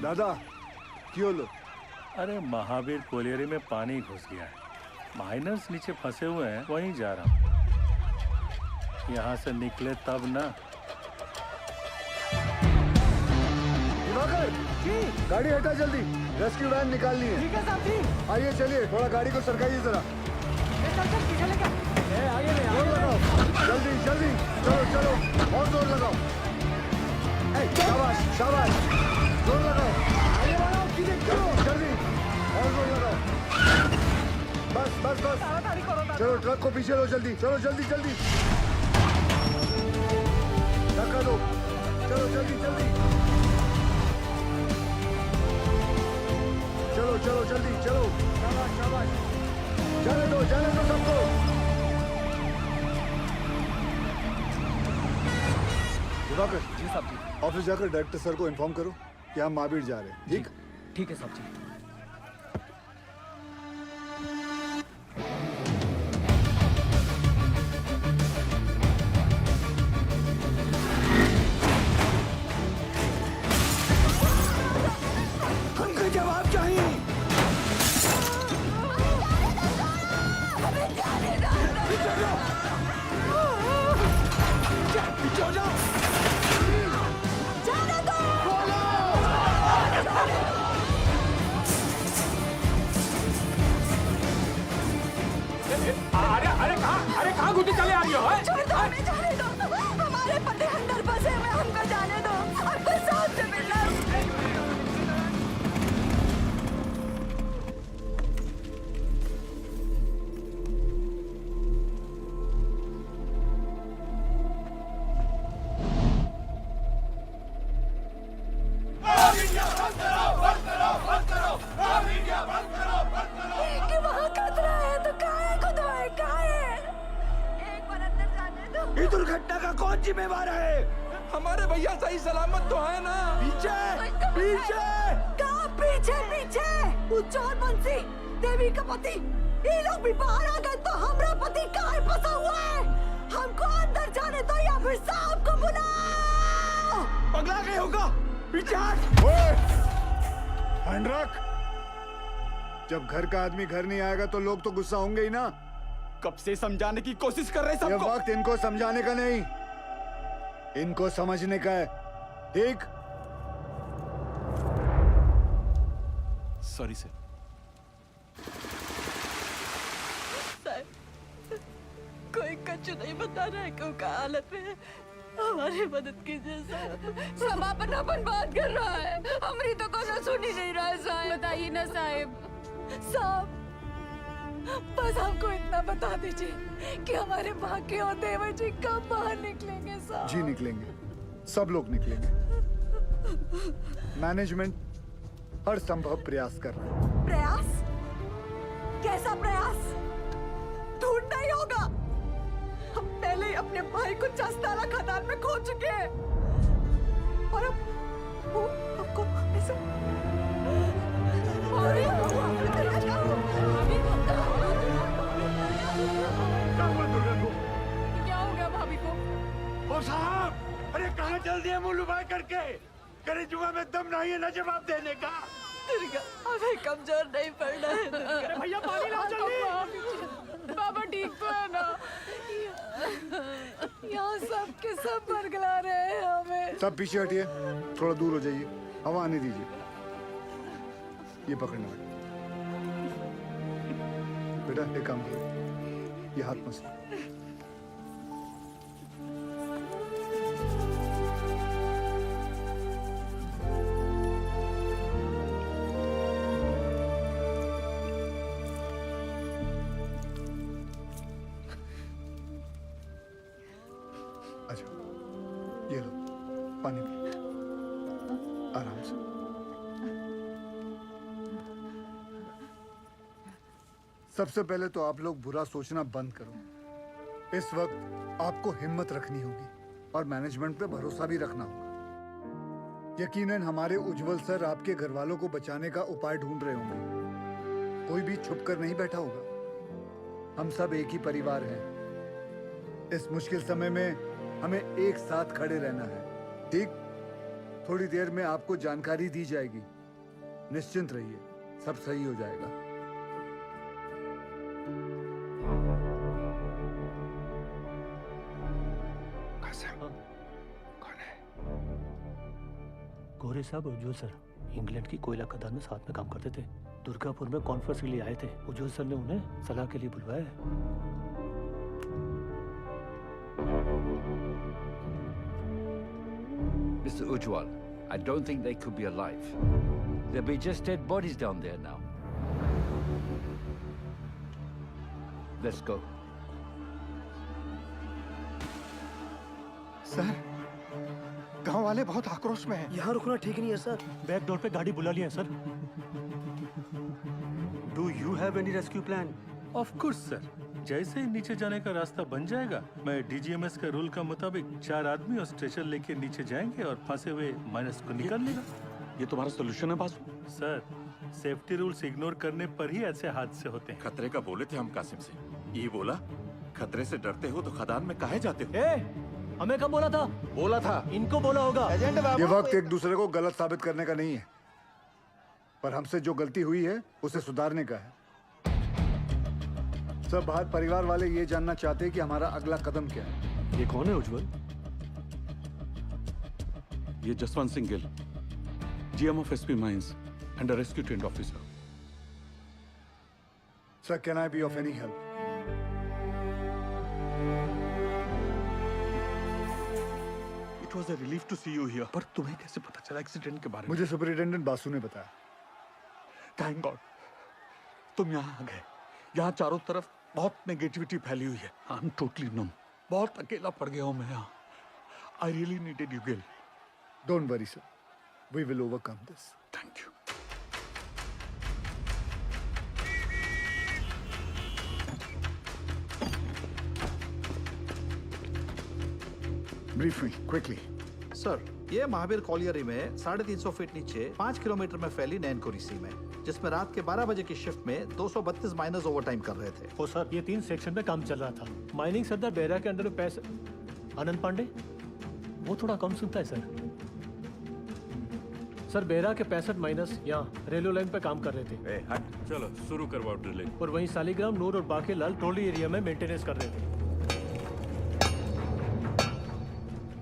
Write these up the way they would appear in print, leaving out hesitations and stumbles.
दादा क्यों लो? अरे महावीर कोलियरी में पानी घुस गया है। माइनर्स नीचे फंसे हुए हैं, वहीं जा रहा हूँ। यहाँ से निकले तब ना। दिवाकर जी, गाड़ी हटा जल्दी, रेस्क्यू वैन निकालनी है। ठीक है साहब जी। आइए चलिए, थोड़ा गाड़ी को सरकाइए जरा। चल पीछे लेके आगे जोर लगाओ, जल्दी जल्दी, चलो चलो और जोर लगाओ। शाबाश शाबाश, जोर लगाओ, आगे बढ़ाओ, जल्दी जल्दी और जोर लगाओ। बस बस बस, ताड़ाताड़ी करो ना। चलो ट्रक को पीछे लो जल्दी, चलो जल्दी जल्दी, धक्का दो, चलो जल्दी जल्दी, चलो चलो जल्दी चलो, शाबाश शाबाश, जाने दो सबको। दिवाकर जी साहब जी। ऑफिस जाकर डायरेक्टर सर को इन्फॉर्म करो कि हम महावीर जा रहे हैं। ठीक? ठीक है साहब जी। हमको जवाब चाहिए। पीछे हो जाओ। अरे कहाँ घुटी चले आ रही हो? छोड़ दो, हमें जाने दो। हमारे पति अंदर फंसे हुए, हमको जाने दो। हमको साथ से मिलना। कि वहाँ खतरा है तो काहे को दवाई काहे? एक बार अंदर जाने दो। इस दुर्घटना का कौन जिम्मेवार है? हमारे भैया सही सलामत तो है ना? पीछे पीछे कहाँ पीछे पीछे? वो चोर बंसी देवी का पति, ये लोग भी बाहर आ गए तो हमारा पति काहे फंसा हुआ है? हमको अंदर जाने दो या फिर साहब को बुलाओ। पगला गए होगा। पीछे हट। हैंड रख। जब घर का आदमी घर नहीं आएगा तो लोग तो गुस्सा होंगे ही ना। कब से समझाने की कोशिश कर रहे ये सबको। वक्त इनको समझाने का नहीं, इनको समझने का है। ठीक? Sorry sir. कोई कच्चू नहीं बता रहा है क्यों का हालत में है। हमारी मदद कीजिए साहब। समापन बात कर रहा है, हमारी तो कोई सुन ही नहीं रहा है साहब। बताइए ना साहब। साहब बस हमको इतना बता दीजिए कि हमारे बाकी और देवर जी कब बाहर निकलेंगे साहब। जी निकलेंगे, सब लोग निकलेंगे। मैनेजमेंट हर संभव प्रयास कर रहा है। प्रयास? कैसा प्रयास? ढूंढना ही होगा। हम पहले ही अपने भाई को चस्तारा खदान में खो चुके हैं और अब वो हमको ऐसे क्या हो गया भाभी को? ओ साहब, अरे कहाँ चल दिए मुँह लुभाए करके? करे जुआ में दम नहीं है ना जवाब देने का। दुर्गा हमें कमजोर नहीं पड़ना है। अरे भैया पानी लाओ जल्दी। बाबा ठीक तो है ना? यहाँ सब के सब बरगला रहे हैं हमें। सब पीछे हटिए, थोड़ा दूर हो जाइए, हवा आने दीजिए। ये पकड़ना बेटा, एक काम करो, ये हाथ मसलो। अच्छा, ये लो पानी पी, आराम से। सबसे पहले तो आप लोग बुरा सोचना बंद करो। इस वक्त आपको हिम्मत रखनी होगी और मैनेजमेंट पे भरोसा भी रखना होगा। यकीनन हमारे उज्जवल सर आपके घर वालों को बचाने का उपाय ढूंढ रहे होंगे। कोई भी छुप कर नहीं बैठा होगा। हम सब एक ही परिवार हैं। इस मुश्किल समय में हमें एक साथ खड़े रहना है। ठीक? थोड़ी देर में आपको जानकारी दी जाएगी निश्चिंत रहिए, सब सही हो जाएगा। गोरे साहब उज्जवल सर इंग्लैंड की कोयला खदान में साथ में काम करते थे। दुर्गापुर में कॉन्फ्रेंस के लिए आए थे। उज्जवल सर ने उन्हें सलाह के लिए बुलवाया है। Mr. Ujwal, I don't think they could be alive. There'll be just dead bodies down there now. Let's go. Sir, गांव वाले बहुत आक्रोश में हैं। यहाँ रुकना ठीक नहीं है सर। बैक डोर पे गाड़ी बुला लिया है sir. Do you have any rescue plan? Of course sir, जैसे ही नीचे जाने का रास्ता बन जाएगा, मैं डीजीएमएस के रूल का मुताबिक 4 आदमी और स्ट्रेचर लेके नीचे जाएंगे और फंसे हुए माइनस को निकाल लेगा। ये तुम्हारा सोल्यूशन है Basu? Sir, safety rules ignore करने पर ही ऐसे हादसे होते हैं। खतरे का बोले थे हम कासिम से, ये बोला खतरे से डरते हो तो खदान में काहे जाते हो? हमें कब बोला था? बोला था। इनको बोला होगा। ये वक्त एक दूसरे को गलत साबित करने का नहीं है, पर हमसे जो गलती हुई है उसे सुधारने का है। सब बाहर परिवार वाले ये जानना चाहते हैं कि हमारा अगला कदम क्या है। ये कौन है उज्जवल? ये Jaswant Singh Gill, GM of SP mines and a rescue trained officer. Sir, can I be of any help? It was a relief to see you here. पर तुम्हें कैसे पता चला एक्सीडेंट के बारे में? मुझे सुपरिटेंडेंट बासु ने बताया। थैंक गॉड तुम यहाँ आ गए। यहाँ चारों तरफ बहुत नेगेटिविटी फैली हुई है। I am totally numb. बहुत अकेला पड़ गया हूँ मैं यहाँ। I really needed you Gill. Don't worry sir, we will overcome this. Thank you. Brief me quickly. Sir, ये महावीर कॉलियरी में 350 फीट नीचे 5 किलोमीटर में फैली नैनकोरी सी में, जिसमें रात के 12 बजे की शिफ्ट में 232 माइनर्स ओवरटाइम कर रहे थे। ओ सर, ये 3 सेक्शन में काम चल रहा था। माइनिंग सरदार बेहरा के अंडर में पैसे आनंद पांडे, वो थोड़ा कम सुनता है सर। सर, बेहरा के 65 माइनस यहाँ रेलवे लाइन पे काम कर रहे थे। चलो शुरू करवाओ ड्रिलिंग। और वहीं सालीग्राम, नूर और बाकी लाल ट्रोली एरिया में मेंटेनेंस कर रहे थे।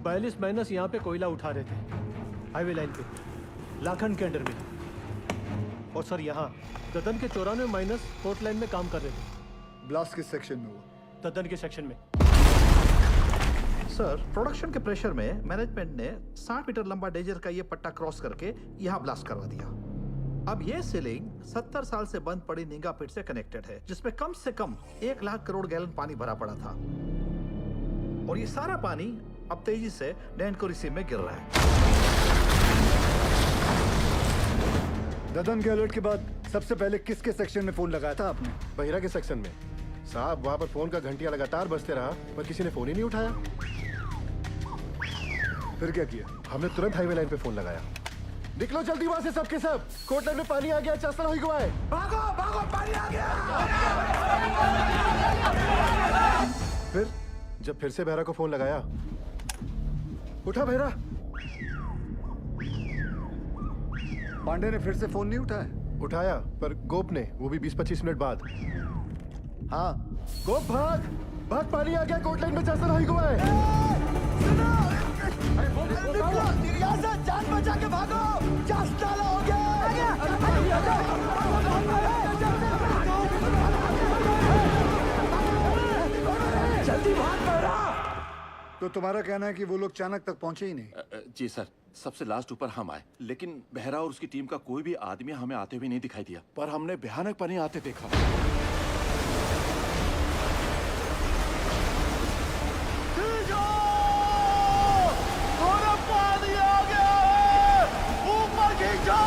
42 माइनस यहाँ पे कोयला उठा रहे थे हाईवे लाइन पे, लाखन के अंडर में। और सर, यहाँ ददन के 94 माइनस फोर्थ लाइन में काम कर रहे थे। ब्लास्ट किस सेक्शन में हुआ? ददन के सेक्शन में। सर, प्रोडक्शन के प्रेशर में मैनेजमेंट ने 60 मीटर लंबा डेजर का ये पट्टा क्रॉस करके यहाँ ब्लास्ट करवा दिया। अब ये सीलिंग 70 साल से बंद पड़ी निंगा पिट से कनेक्टेड है, जिसमें कम से कम 1 लाख करोड़ गैलन पानी भरा पड़ा था। और ये सारा पानी अब तेजी से नैनकोरी सी में गिर रहा है। ददन के अलर्ट के बाद सबसे पहले किसके सेक्शन में फोन लगाया था आपने? बहिरा के सेक्शन में साहब। वहां पर फोन का घंटियां लगातार बजते रहा, पर किसी ने फोन ही नहीं उठाया। फिर क्या किया? हमने तुरंत हाईवे लाइन पे फोन लगाया। निकलो जल्दी वहां से सबके सब। कोट लाइन में पानी आ गया, चासल हो गया है। भागो भागो, पानी आ गया। जब फिर से बहरा को फोन लगाया, उठा बहरा। पांडे ने फिर से फोन नहीं उठाया? उठाया, पर गोप ने, वो भी 20-25 मिनट बाद। हाँ गोप, भाग भाग, पानी आ गया, कोट लाइन में चासल हो गया है। जान बचा के भागो, चासल हो गया। जल्दी भाग बहरा। तो तुम्हारा कहना है कि वो लोग चाणक तक पहुंचे ही नहीं? जी सर, सबसे लास्ट ऊपर हम आए, लेकिन बहरा और उसकी टीम का कोई भी आदमी हमें आते हुए नहीं दिखाई दिया। पर हमने भयानक पानी आते देखा। पानी आ गया, ऊपर खींचो।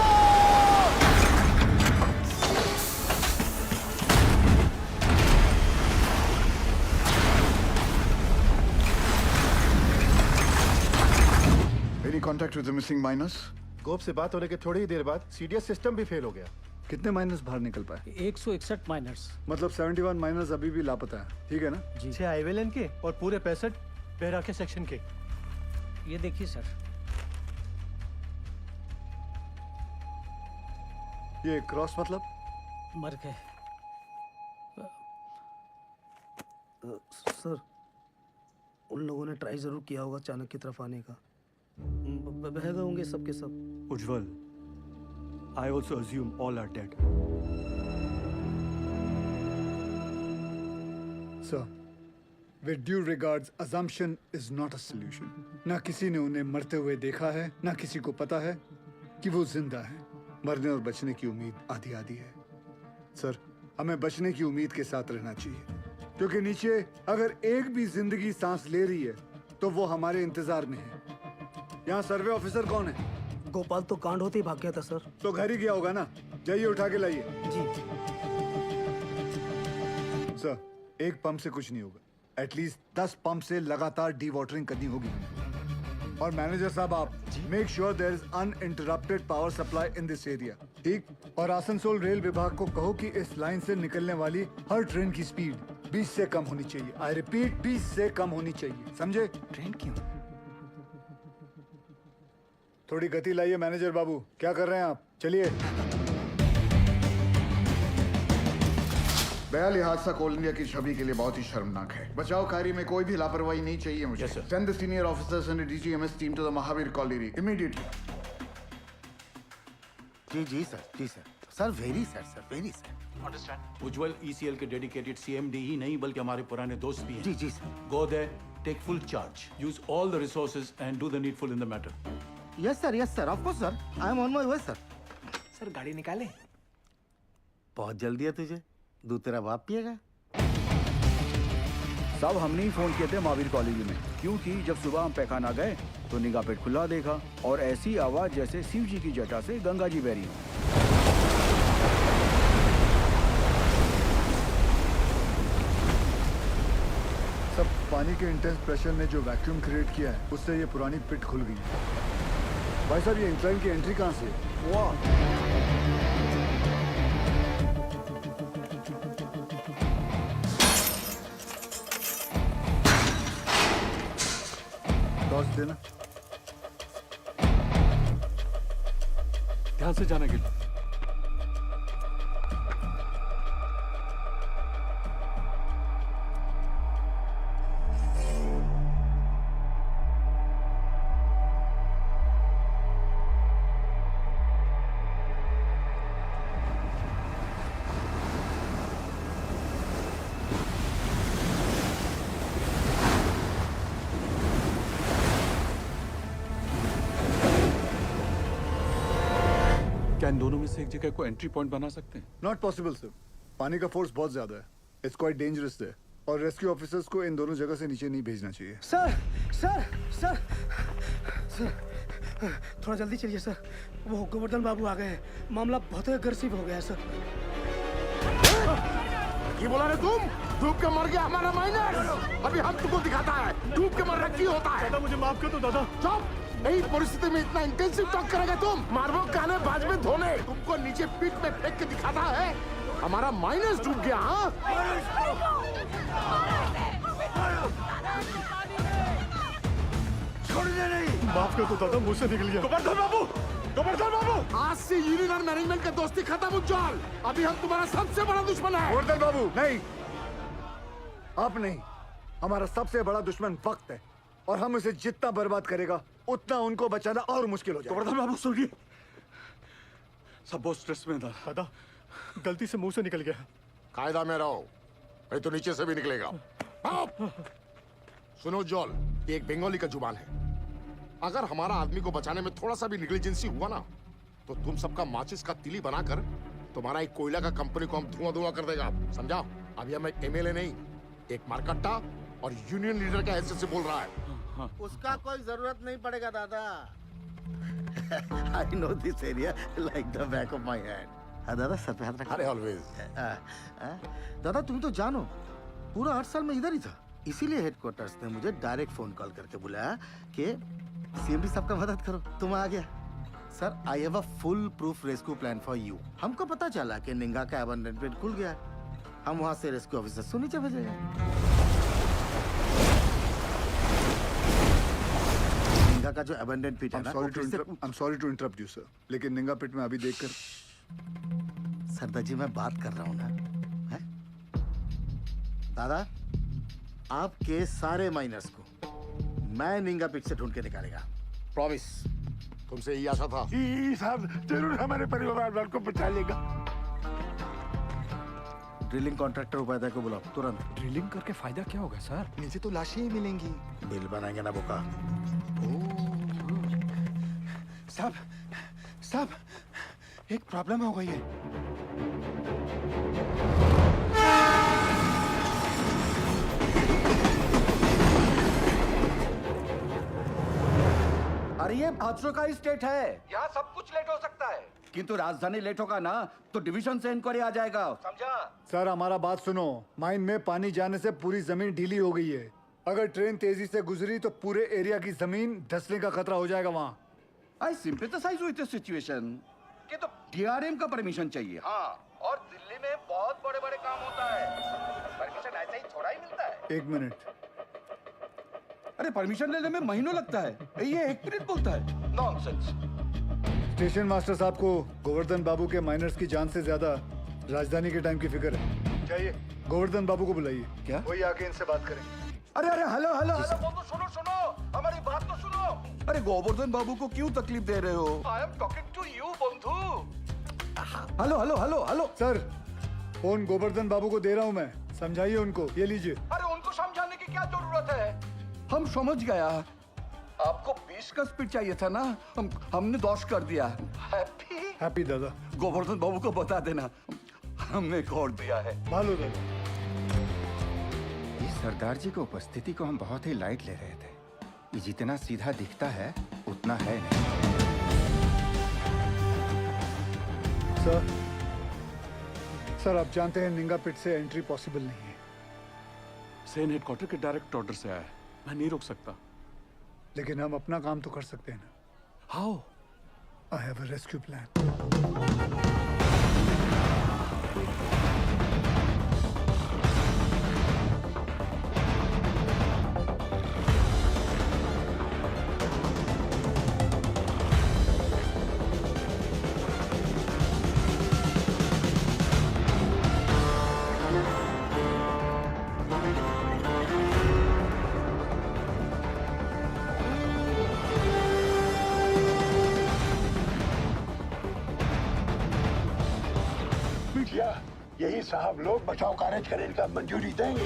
Any contact with the missing miners? गोप से बात होने के थोड़ी ही देर बाद सीडीएस सिस्टम भी फेल हो गया। कितने माइनर्स बाहर निकल पाए? 161 माइनर्स। मतलब 71 माइनर्स अभी भी लापता है, ठीक है ना? जी। 6 हाईवे लाइन के और पूरे 65 बेहरा के सेक्शन के। ये देखिए सर। ये क्रॉस मतलब? मर गए। सर, उन लोगों ने ट्राई जरूर किया होगा चाणक्य की तरफ आने का। बह गए होंगे सबके सब। उज्जवल, I also assume all are dead. Sir, with due regards, assumption is not a solution. ना किसी ने उन्हें मरते हुए देखा है, ना किसी को पता है कि वो जिंदा है। मरने और बचने की उम्मीद आधी आधी है। सर, हमें बचने की उम्मीद के साथ रहना चाहिए, क्योंकि नीचे अगर एक भी जिंदगी सांस ले रही है तो वो हमारे इंतजार में है। यहाँ सर्वे ऑफिसर कौन है? गोपाल तो कांड होते ही भाग गया था सर। तो घर ही गया होगा ना। जाइए उठा के लाइए। जी। सर, एक पंप से कुछ नहीं होगा। एटलीस्ट 10 पंप से लगातार डी वाटरिंग करनी होगी। और मैनेजर साहब, आप make sure there is uninterrupted power supply in this area. ठीक? और आसनसोल रेल विभाग को कहो कि इस लाइन से निकलने वाली हर ट्रेन की स्पीड 20 से कम होनी चाहिए। आई रिपीट, 20 से कम होनी चाहिए। समझे? ट्रेन क्यों? थोड़ी गति लाइए मैनेजर बाबू। क्या कर रहे हैं आप? चलिए। बयाली हादसा कोल इंडिया की छवि के लिए बहुत ही शर्मनाक है। बचाव कार्य में कोई भी लापरवाही नहीं चाहिए मुझे। Send the senior officers and DGMS team to the Mahavir colony immediately. जी सर, जी sir. Sir very sir. Understand. Ujjwal ECL के डेडिकेटेड सीएमडी ही नहीं बल्कि हमारे पुराने दोस्त भी हैं। जी sir. Go there, take full charge, use all the resources and do the needful in the matter. Yes sir, of course sir. I am on my way sir. Sir गाड़ी निकाले। बहुत जल्दी है तुझे। दूध तेरा बाप पिएगा। साहब, हमने ही फोन किए थे महावीर कॉलेज में, क्योंकि जब सुबह हम पैखाना गए तो निगाह पेट खुला देखा और ऐसी आवाज जैसे शिव जी की जटा से गंगा जी बह रही हो। सब पानी के इंटेंस प्रेशर ने जो वैक्यूम क्रिएट किया है, उससे ये पुरानी पिट खुल गई है। भाई साहब, ये इंक्लाइन की एंट्री कहाँ से है? वाह! टॉर्च देना। ध्यान से जाना गिल। क्या इन दोनों में से एक जगह को एंट्री पॉइंट बना सकते हैं? Not possible sir. पानी का फोर्स बहुत ज्यादा है। इट्स क्वाइट डेंजरस है और रेस्क्यू ऑफिसर्स को इन दोनों जगह से नीचे नहीं भेजना चाहिए। सर, थोड़ा जल्दी चलिए सर। वो गोवर्धन बाबू आ गए हैं। मामला बहुत अग्रेसिव हो गया है सर। ये बोला रे तुम? डूब के मर गया हमारा माइनर। अभी हम तुमको दिखाता है डूब के मरना क्यों होता है। दादा मुझे माफ कर दो दादा। चुप! नई परिस्थिति में इतना इंटेंसिव टॉक करेगा तुम? मारबो काने बाज में धोने। तुमको नीचे पीठ में फेंक के दिखाता है हमारा माइनस डूब गया। हाँ, छोड़ने नहीं। माफ कर दो दादा, मुझ से निकल गया। गोवर्धन बाबू, आज से यूनियन और मैनेजमेंट का दोस्ती खत्म उज्जवल। अभी हम तुम्हारा सबसे बड़ा दुश्मन है। गोवर्धन बाबू, नहीं, आप नहीं। हमारा सबसे बड़ा दुश्मन वक्त है और हम उसे जितना बर्बाद करेगा उतना उनको बचाना और मुश्किल हो जाएगा। गोवर्धन बाबू सुनिए, सब बहुत स्ट्रेस में था। दादा गलती से मुंह से निकल गया। कायदा में रहो, नहीं तो नीचे से भी निकलेगा। सुनो जॉल, ये एक बंगाली का जुबान है। अगर हमारा आदमी को बचाने में थोड़ा सा भी नेग्लिजेंसी हुआ ना, तो तुम सबका माचिस का तिली बनाकर तुम्हारा एक कोयला का कंपनी को हम धुआं कर देगा। समझा? अभी हम एक एमएलए नहीं, एक मारकट्टा और यूनियन लीडर के हैसियत से बोल रहा है। उसका कोई जरूरत नहीं पड़ेगा दादा। I know this area like the back of my hand. हाँ दादा, सर पे हाथ रख। अरे ऑलवेज। दादा तुम तो जानो, पूरा 8 साल में इधर ही था। इसीलिए हेडक्वार्टर्स ने मुझे डायरेक्ट फोन कॉल करके बुलाया कि सीएमडी साहब का मदद करो। तुम आ गया। Sir, I have a full proof rescue plan for you. हमको पता चला कि निंगा का अबंडनमेंट खुल गया। हम वहाँ से रेस्क्यू ऑफिसर को नीचे भेजेंगे। निंगा का जो अबंडन पिट है ना, I'm sorry to interrupt you, sir. लेकिन निंगा पिट में अभी देखकर सरदार जी मैं बात कर रहा हूं ना, है? दादा आपके सारे माइनर्स को मैं निंगा पिट से ढूंढ के निकालेगा, प्रॉमिस। तुमसे यही आशा था। साहब जरूर हमारे परिवार वालों को बचा लेगा। ड्रिलिंग कॉन्ट्रैक्टर उपाध्याय को बुलाओ तुरंत। ड्रिलिंग करके फायदा क्या होगा सर? नीचे तो लाशें ही मिलेंगी। बिल बनाएंगे ना बोका। साहब एक प्रॉब्लम हो गई है। अरे ये हादसों का स्टेट है, यहाँ सब कुछ लेट हो सकता है। किंतु राजधानी लेट होगा ना तो डिवीजन से इंक्वायरी आ जाएगा, समझा? सर हमारा बात सुनो, माइन में पानी जाने से पूरी जमीन ढीली हो गई है। अगर ट्रेन तेजी से गुजरी तो पूरे एरिया की जमीन धंसने का खतरा हो जाएगा वहाँ। आई सिंपैथाइज विद द सिचुएशन कि तो डीआरएम का परमिशन चाहिए। हाँ, और दिल्ली में बहुत बड़े बड़े काम होता है, परमिशन ऐसे ही थोड़ा ही मिलता है। 1 मिनट। अरे परमिशन लेने में महीनों लगता है, ये 1 मिनट बोलता है, नॉनसेंस। स्टेशन मास्टर साहब को गोवर्धन बाबू के माइनर्स की जान से ज्यादा राजधानी के टाइम की फिक्र है। चाहिए गोवर्धन बाबू को बुलाइए। क्या? वही आके इनसे बात करें। अरे हेलो बोलो, सुनो हमारी बात तो सुनो। अरे गोवर्धन बाबू को क्यों तकलीफ दे रहे हो? I am talking to you बंधु। हेलो सर फोन गोवर्धन बाबू को दे रहा हूँ मैं, समझाइए उनको। ये लीजिए। अरे उनको समझाने की क्या जरूरत है, हम समझ गया। आपको 20 का स्पीड चाहिए था ना, हमने 10 कर दिया। हैप्पी दादा। गोवर्धन बाबू को बता देना हमने खोल दिया है। भालो दादा। इस सरदार जी की उपस्थिति को हम बहुत ही लाइट ले रहे थे। ये जितना सीधा दिखता है उतना है नहीं। सर आप जानते हैं निंगा पिट से एंट्री पॉसिबल नहीं है। सेन हेडक्वार्टर के डायरेक्ट ऑर्डर से आया है, मैं नहीं रोक सकता। लेकिन हम अपना काम तो कर सकते हैं ना। How? I have a rescue plan. यही साहब लोग बचाव कार्य करने का मंजूरी देंगे।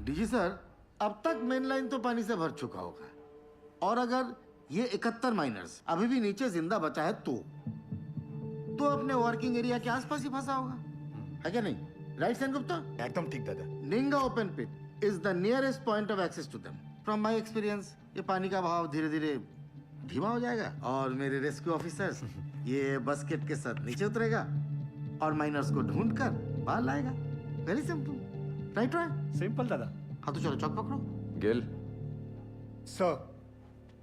डीजी सर अब तक मेन लाइन तो पानी से भर चुका होगा, और अगर ये 71 माइनर्स अभी भी नीचे जिंदा बचा है तो अपने वर्किंग एरिया के आसपास ही फंसा होगा, है क्या नहीं? राइट सेन गुप्ता? एकदम ठीक दादा। Ningha open pit is the nearest point of access to them. From my experience ये पानी का बहाव धीरे धीरे धीमा हो जाएगा और मेरे रेस्क्यू ऑफिसर्स ये बस्केट के साथ नीचे उतरेगा और माइनर्स को ढूंढकर बाहर लाएगा। Very simple, right? सिंपल दादा। हाँ तो चलो चौक पकड़ो। गिल सर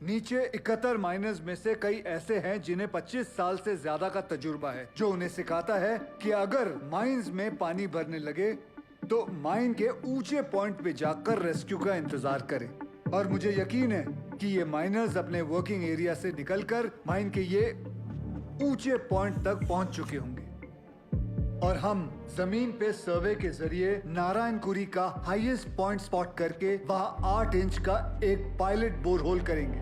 नीचे 71 माइनर्स में से कई ऐसे हैं जिन्हें 25 साल से ज्यादा का तजुर्बा है, जो उन्हें सिखाता है कि अगर माइंस में पानी भरने लगे तो माइन के ऊंचे पॉइंट पे जाकर रेस्क्यू का इंतजार करें। और मुझे यकीन है कि ये माइनर्स अपने वर्किंग एरिया से निकलकर माइन के ये ऊंचे पॉइंट तक पहुंच चुके होंगे और हम जमीन पे सर्वे के जरिए नारायणकुरी का हाईएस्ट पॉइंट स्पॉट करके वहां 8 इंच का एक पायलट बोरहोल करेंगे।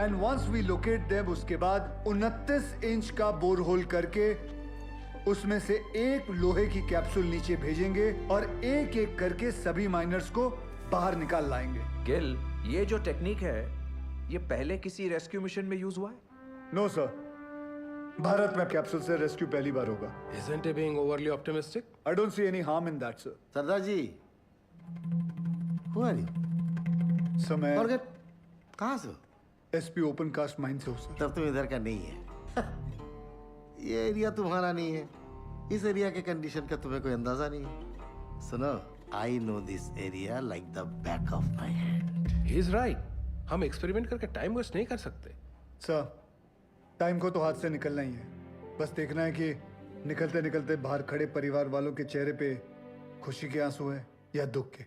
And once we locate them, उसके बाद 29 इंच का बोरहोल करके उसमें से एक लोहे की कैप्सूल नीचे भेजेंगे और एक एक करके सभी माइनर्स को बाहर निकाल लाएंगे। गिल, ये जो टेक्निक है ये पहले किसी रेस्क्यू मिशन में यूज हुआ है? नो सर, भारत में कैप्सूल से रेस्क्यू पहली बार होगा। Isn't he being overly optimistic? I don't see any harm in that, sir. Sardar ji, who are you? Sir मैं Forget, कहाँ से हो? एसपी ओपन कास्ट माइन से हूँ सर। तब तुम इधर का नहीं है। ये एरिया तुम्हारा नहीं है, इस एरिया के कंडीशन का तुम्हें कोई अंदाजा नहीं है। सुनो, I know this area like the back of my hand. He is right. हम एक्सपेरिमेंट करके टाइम वेस्ट नहीं कर सकते। सर टाइम को तो हाथ से निकलना ही है, बस देखना है कि निकलते निकलते बाहर खड़े परिवार वालों के चेहरे पे खुशी के आंसू है या दुख के।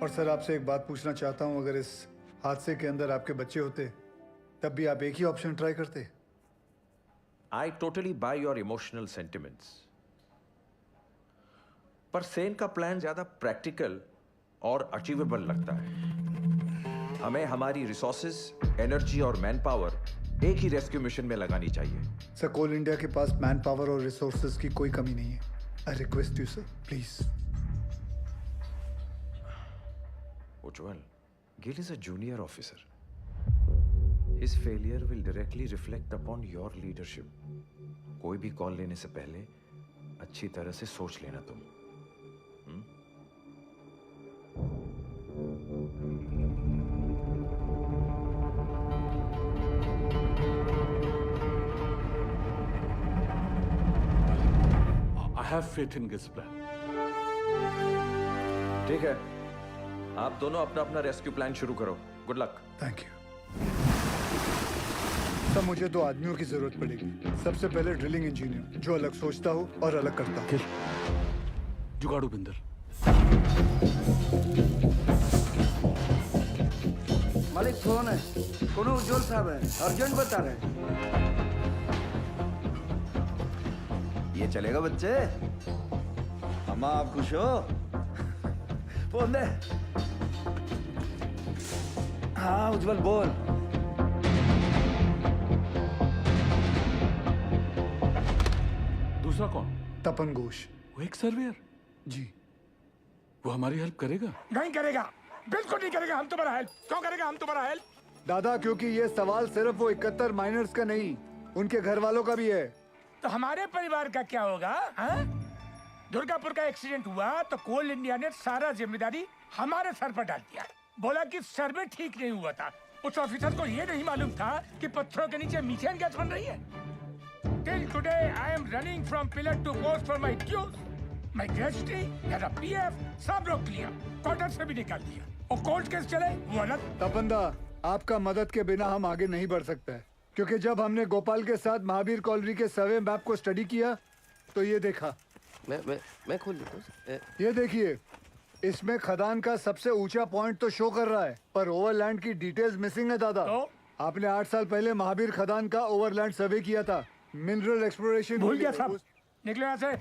और सर आपसे एक बात पूछना चाहता हूँ, अगर इस हादसे के अंदर आपके बच्चे होते तब भी आप एक ही ऑप्शन ट्राई करते। I totally buy your emotional sentiments. पर सेन का प्लान ज्यादा प्रैक्टिकल और अचीवेबल लगता है। हमें हमारी रिसोर्सेज, एनर्जी और मैन पावर एक ही रेस्क्यू मिशन में लगानी चाहिए। सर, कोल इंडिया के पास मैन पावर और रिसोर्सेज की कोई कमी नहीं है। I request you sir, please. Ujjwal, Gill is a junior officer. His failure will directly reflect upon your leadership. कोई भी कॉल लेने से पहले अच्छी तरह से सोच लेना तुम। I have faith in Gil's plan. ठीक है, आप दोनों अपना अपना रेस्क्यू प्लान शुरू करो। Good luck. Thank you. सब मुझे 2 आदमियों की जरूरत पड़ेगी। सबसे पहले ड्रिलिंग इंजीनियर, जो अलग सोचता हो और अलग करता हो। जुगाड़ू बिंदर। मालिक फोन है, कोनो उज्जवल साहब है, अर्जेंट बता रहे हैं। ये चलेगा बच्चे? अम्मा आप खुश हो? फोन दे। हाँ उज्जवल बोल। दूसरा कौन? तपन घोष। वो एक सर्वेयर। जी। वो हमारी हेल्प करेगा? नहीं करेगा, बिल्कुल नहीं करेगा। हम तुम्हारा हेल्प क्यों करेगा? हम तुम्हारा हेल्प दादा, क्योंकि ये सवाल सिर्फ वो 71 माइनर्स का नहीं, उनके घर वालों का भी है। तो हमारे परिवार का क्या होगा? दुर्गापुर का एक्सीडेंट हुआ तो कोल इंडिया ने सारा जिम्मेदारी हमारे सर पर डाल दिया। बोला कि सर्वे ठीक नहीं हुआ था। उस ऑफिसर को ये नहीं मालूम था कि पत्थरों के नीचे मीथेन गैस बन रही है। Till today I am running from pillar to post for my dues. My gratuity, मेरा PF सब रोक लिया, क्वार्टर से भी निकाल दिया। और कोर्ट केस चले वो अलग। तपंदा, आपका मदद के बिना हम आगे नहीं बढ़ सकते हैं, क्योंकि जब हमने गोपाल के साथ महावीर कॉलोनी के सर्वे मैप को स्टडी किया तो ये देखा। मैं खोल देता हूँ। ये देखिए, इसमें खदान का सबसे ऊंचा पॉइंट तो शो कर रहा है, पर ओवरलैंड की डिटेल्स मिसिंग है दादा। तो? आपने 8 साल पहले महावीर खदान का ओवरलैंड सर्वे किया था। मिनरल एक्सप्लोरेशन भूल गया सब। निकलो यहाँ से।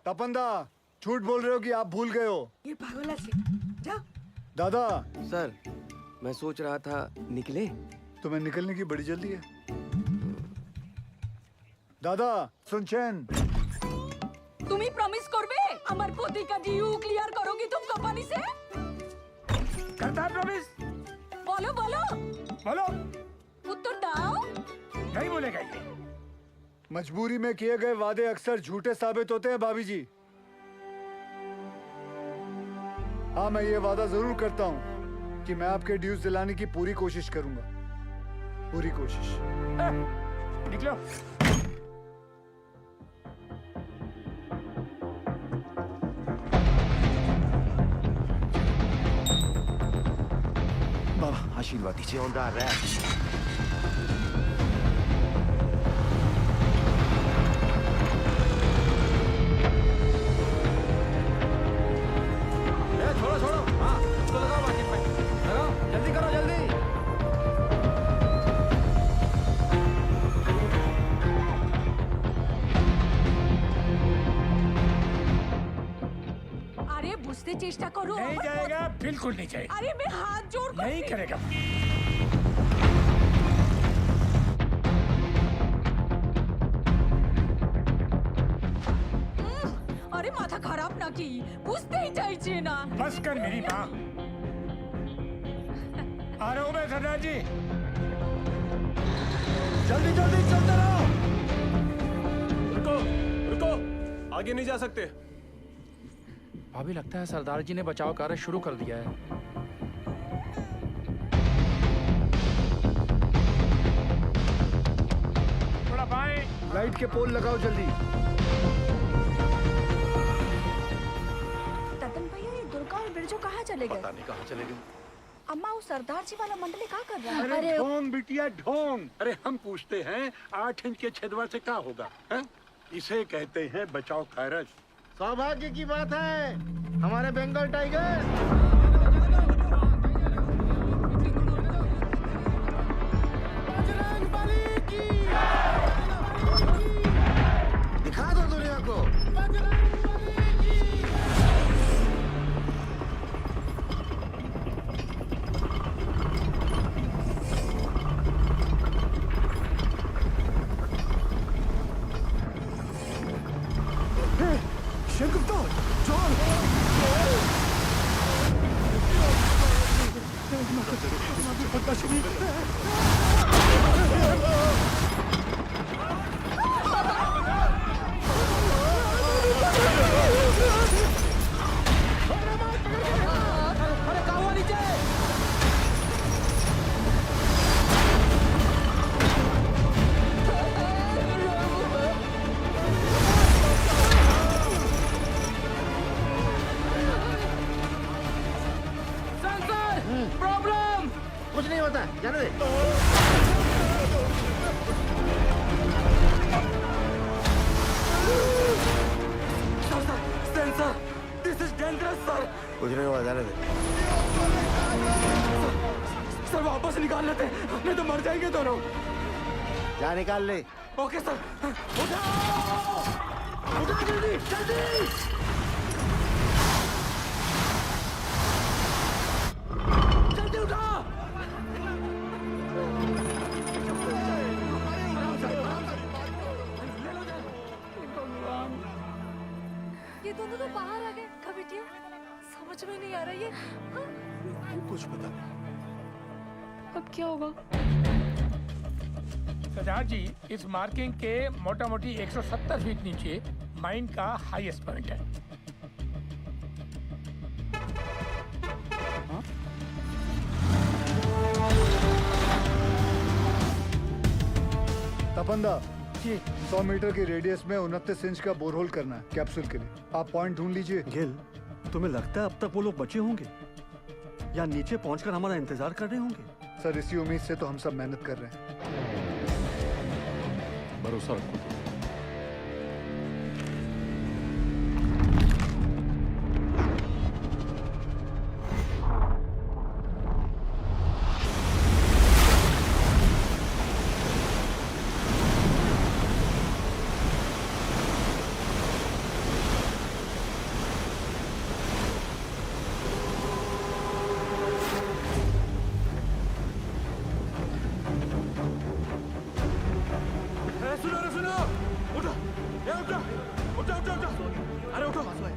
तपंदा, झूठ बोल रहे हो कि आप भूल गए हो? ये पागल से जा। दादा सर, मैं सोच रहा था निकले। तुम्हें निकलने की बड़ी जल्दी है दादा। सुनचैन, তুমি প্রমিস করবে আমার প্রতিকা ডিউ ক্লিয়ার করো কি तुम कंपनी से? करता प्रॉमिस। बोलो बोलो बोलो। उत्तर दाओ। नहीं बोलेगा ये। मजबूरी में किए गए वादे अक्सर झूठे साबित होते हैं भाभी जी। हाँ, मैं ये वादा जरूर करता हूँ कि मैं आपके ड्यूज दिलाने की पूरी कोशिश करूंगा। पूरी कोशिश। निकलो। बाबा आशीर्वाद दीजिए। छोड़ो छोड़ो, हाँ इसको लगाओ बाकी पे। लगाओ, जल्दी करो जल्दी। अरे बुझते चेष्टा करो। नहीं जाएगा, बिल्कुल नहीं जाएगा। अरे मैं हाथ जोड़ कर नहीं करेगा। अरे माथा खराब ना की, बुझते ही चाहिए ना। बस कर मेरी माँ। आ रहा हूँ मैं सरदार जी। जल्दी जल्दी चलते रहो। रुको रुको, आगे नहीं जा सकते। अभी लगता है सरदार जी ने बचाव कार्य शुरू कर दिया है। थोड़ा बाएं। लाइट के पोल लगाओ जल्दी। ततन भैया, ये दुर्गा और बिरजू कहाँ चले गए? पता नहीं कहाँ चले गए। अम्मा, वो सरदार जी वाला मंडली क्या कर रहा है? अरे ढोंग बिटिया ढोंग। अरे हम पूछते हैं 8 इंच के छेदवा से क्या होगा? है? इसे कहते हैं बचाव कार्य। सौभाग्य की बात है, हमारे बंगाल टाइगर। Shankar, John! अरे कहाँ हुआ नीचे? प्रॉब्लम कुछ नहीं होता, जाने दे। Sensor, this is dangerous, sir. कुछ नहीं हुआ, जाने दे। सर वापस निकाल लेते, नहीं तो मर जाएंगे दोनों। जा निकाल ले। Okay sir. उठाओ! उठाओ जल्दी, जल्दी! जल्दी उठाओ! ये दोनों तो बाहर आ गए। कब बिटिया? समझ में नहीं आ रहा ये। कुछ पता नहीं। अब क्या होगा? सरदार जी, इस मार्किंग के मोटा मोटी 170 फीट नीचे माइन का हाईएस्ट पॉइंट है। तपंदा जी 100 मीटर की रेडियस में 29 इंच का बोरहोल करना है कैप्सूल के लिए। आप पॉइंट ढूंढ लीजिए। गिल, तुम्हें लगता है अब तक वो लोग बचे होंगे या नीचे पहुंचकर हमारा इंतजार कर रहे होंगे? सर इसी उम्मीद से तो हम सब मेहनत कर रहे हैं। भरोसा रखो।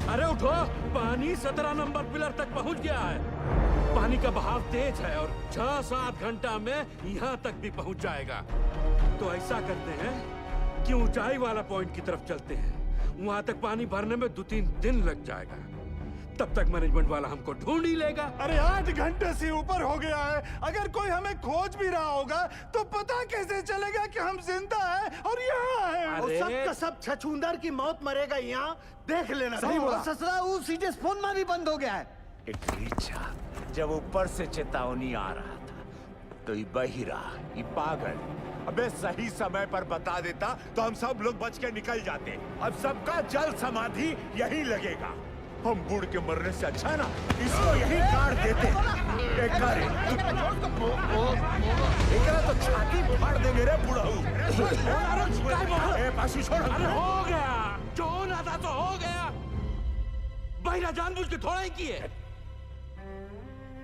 अरे उठो, पानी 17 नंबर पिलर तक पहुंच गया है। पानी का बहाव तेज है और 6-7 घंटा में यहाँ तक भी पहुंच जाएगा। तो ऐसा करते हैं कि ऊंचाई वाला पॉइंट की तरफ चलते हैं। वहां तक पानी भरने में 2-3 दिन लग जाएगा। तब तक मैनेजमेंट वाला हमको ढूंढ ही लेगा। अरे 8 घंटे से ऊपर हो गया है। अगर कोई हमें खोज भी रहा होगा तो पता कैसे चलेगा कि हम जिंदा हैं और यहाँ हैं? और सब का सब छछूंदर की मौत मरेगा यहाँ, देख लेना। सही बोला। ससुरा वो सीधे फोन में भी बंद हो गया है। अच्छा, जब ऊपर से चेतावनी आ रहा था तो ये बहिरा, ये पागल अबे सही समय पर बता देता तो हम सब लोग बच के निकल जाते। अब सबका जल समाधि यहीं लगेगा। हम बूढ़ के मरने से अच्छा ना इसको यहीं काट देते। एकरा तो छाती फाड़ देंगे रे बुढ़ाऊ। पासी छोड़। अरे हो गया, जो होना था तो हो गया। बहिरा जानबूझ के थोड़ा ही किए।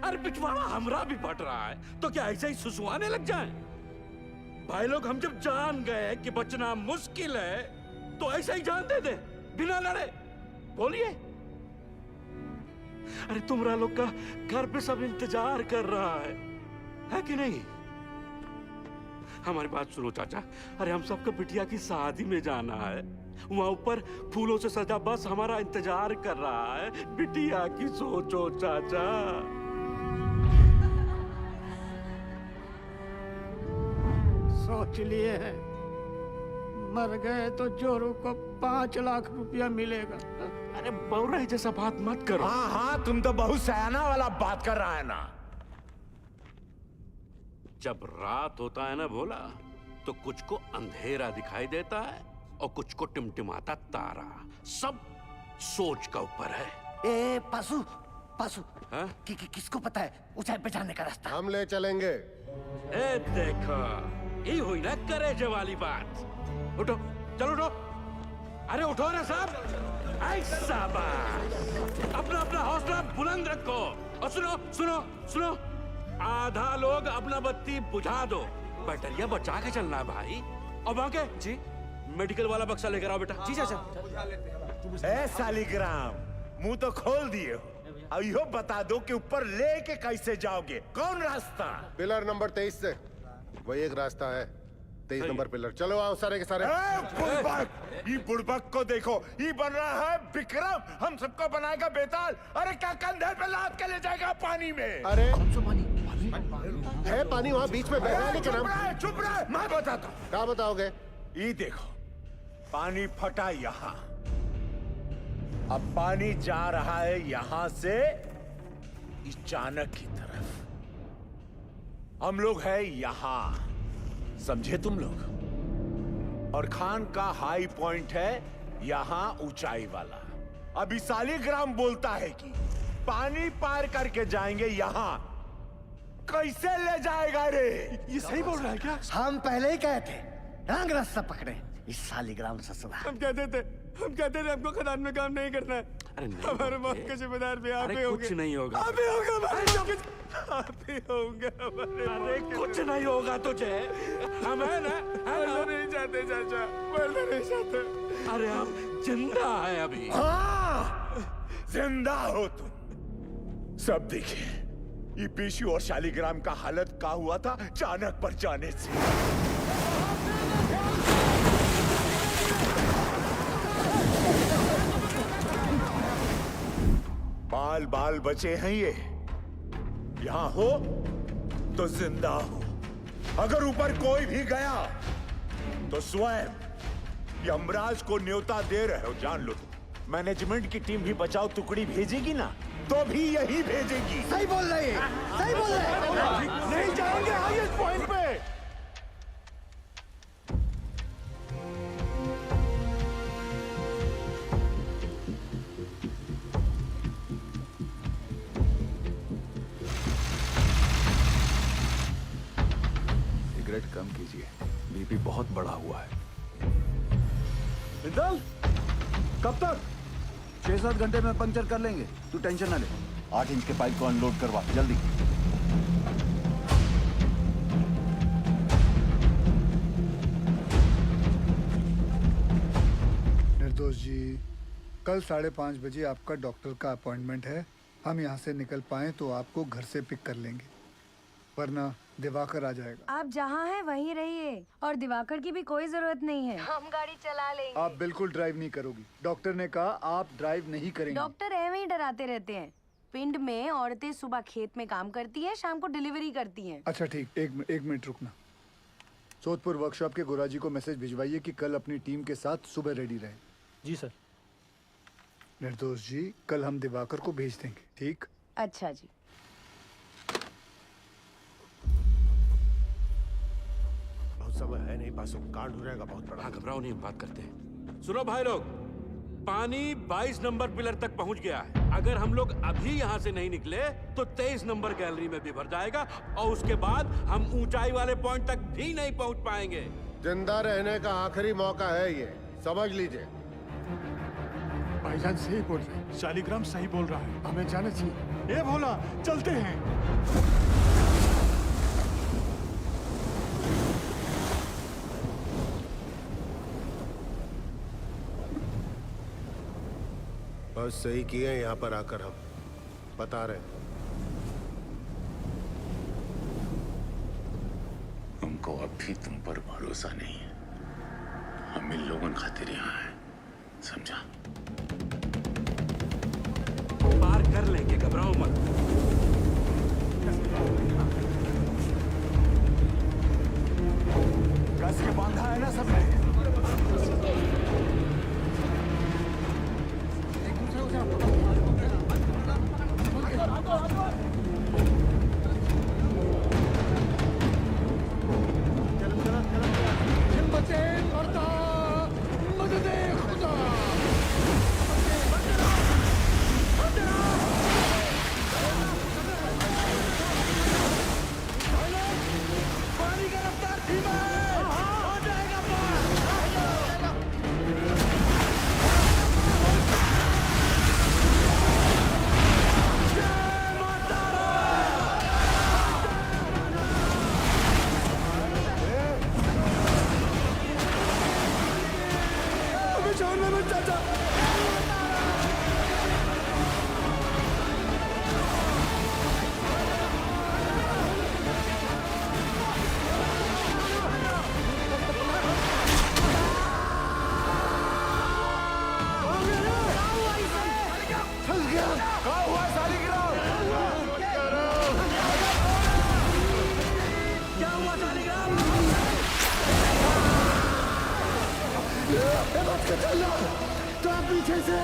अरे पिछवाड़ा हमरा भी फट रहा है तो क्या ऐसे ही सुसुआने लग जाएं? भाई लोग, हम जब जान गए कि बचना मुश्किल है तो ऐसे ही जान दे दे बिना लड़े। बोलिए। अरे तुमरा लोग का घर पे सब इंतजार कर रहा है कि नहीं? हमारी बात सुनो चाचा। अरे हम सबको बिटिया की शादी में जाना है। वहां ऊपर फूलों से सजा बस हमारा इंतजार कर रहा है। बिटिया की सोचो चाचा। सोच लिए हैं, मर गए तो जोरू को 5 लाख रुपया मिलेगा। अरे बौराई जैसा बात मत करो। हाँ हाँ, तुम तो बहुत सयाना वाला बात कर रहा है ना। जब रात होता है ना भोला, तो कुछ को अंधेरा दिखाई देता है और कुछ को टिमटिमाता तारा। सब सोच का ऊपर है। ए पासू, पासू हाँ? किसको पता है ऊंचाई पे जाने का रास्ता? हम ले चलेंगे। ए देखो, ये हुई ना करेजे वाली बात। उठो, चलो उठो। अरे उठो ना साहब। ऐसा बात। अपना अपना हौसला बुलंद रखो। और सुनो सुनो सुनो, आधा लोग अपना बत्ती बुझा दो। बैटरिया बचा के चलना है भाई। और बाकी जी, मेडिकल वाला बक्सा लेकर आओ बेटा। जी चाचा। ए सालिग्राम, मुंह तो खोल दिए हो। अब यो बता दो कि ऊपर लेके कैसे जाओगे, कौन रास्ता? पिलर नंबर 23 से वही एक रास्ता है, 23 नंबर पिलर। चलो आओ सारे के सारे। बुड़बक, ये बुड़बक को देखो, ये बन रहा है विक्रम, हम सबको बनाएगा बेताल। अरे क्या कंधे पे लाद के ले जाएगा पानी में? अरे है पानी वहाँ बीच में बह रहा है, लेकिन हम चुप रहे, मैं बताता हूँ। क्या बताओगे? ये देखो, पानी फटा यहाँ, अब पानी जा रहा है यहाँ से इस चाणक की तरफ। हम लोग हैं यहाँ, समझे तुम लोग? और खान का हाई पॉइंट है यहाँ ऊंचाई वाला। अभी सालिग्राम बोलता है कि पानी पार करके जाएंगे यहाँ, कैसे ले जाएगा रे? ये सही बोल रहा है क्या? हम पहले ही कहे थे रंग रास्ता पकड़े इस सालिग्राम ससुरा। हम कहते थे हमको खदान में काम नहीं करना है। अरे हमारे मौत के जिम्मेदार भी आप ही होंगे। कुछ नहीं होगा, आप ही होगा, आप ही होंगे। अरे कुछ नहीं होगा तुझे, हम है ना, मरना नहीं चाहते चाचा, मरना नहीं चाहते। अरे हम जिंदा है अभी। हाँ, जिंदा हो तुम। सब देखिए, ये पेशू और शालिग्राम का हालत क्या हुआ था चाणक पर जाने से। बाल बाल बचे हैं ये, यहां हो तो जिंदा हो। अगर ऊपर कोई भी गया तो स्वयं यमराज को न्योता दे रहे हो, जान लो। मैनेजमेंट की टीम भी बचाओ टुकड़ी भेजेगी ना, तो भी यही भेजेगी। सही बोल रहे हैं, सही बोल रहे हैं। नहीं जाएंगे हाईएस्ट पॉइंट पे। सिगरेट कम कीजिए, बीपी बहुत बढ़ा हुआ है। बिंदल, कब तक? 6-7 घंटे में पंक्चर कर लेंगे, तू टेंशन ना ले। 8 इंच के पाइप को अनलोड करवा जल्दी। निर्दोष जी, कल 5:30 बजे आपका डॉक्टर का अपॉइंटमेंट है। हम यहाँ से निकल पाए तो आपको घर से पिक कर लेंगे, वरना दिवाकर आ जाएगा। आप जहाँ हैं वहीं रहिए, और दिवाकर की भी कोई जरूरत नहीं है, हम गाड़ी चला लेंगे। आप बिल्कुल ड्राइव नहीं करोगी, डॉक्टर ने कहा आप ड्राइव नहीं करेंगे। डॉक्टर ऐਵੇਂ ही डराते रहते हैं। पिंड में औरतें सुबह खेत में काम करती हैं, शाम को डिलीवरी करती हैं। अच्छा ठीक, एक मिनट रुकना। सोदपुर वर्कशॉप के गोराजी को मैसेज भिजवाइए कि कल अपनी टीम के साथ सुबह रेडी रहे। जी सर। निर्दोष जी, कल हम दिवाकर को भेज देंगे, ठीक? अच्छा जी। बहुत समय है नहीं, पासों कांड हो जाएगा बहुत बड़ा। घबराओ नहीं, हम बात करते हैं। सुनो भाई लोग, पानी 22 नंबर पिलर तक पहुंच गया है। अगर हम लोग अभी यहाँ से नहीं निकले तो 23 नंबर गैलरी में भी भर जाएगा, और उसके बाद हम ऊंचाई वाले पॉइंट तक भी नहीं पहुंच पाएंगे। जिंदा रहने का आखिरी मौका है ये, समझ लीजिए। भाईजान सही बोल रहे हैं, शालिग्राम सही बोल रहा है, हमें जाना चाहिए। ये भोला, चलते हैं। बस सही किए यहाँ पर आकर, हम बता रहे। हमको अब भी तुम पर भरोसा नहीं है। हम इन लोगों खातिर यहाँ हैं, समझा? पार कर लेंगे, घबराओ मत। कस के बांधा है ना सबने? तो आप पीछे से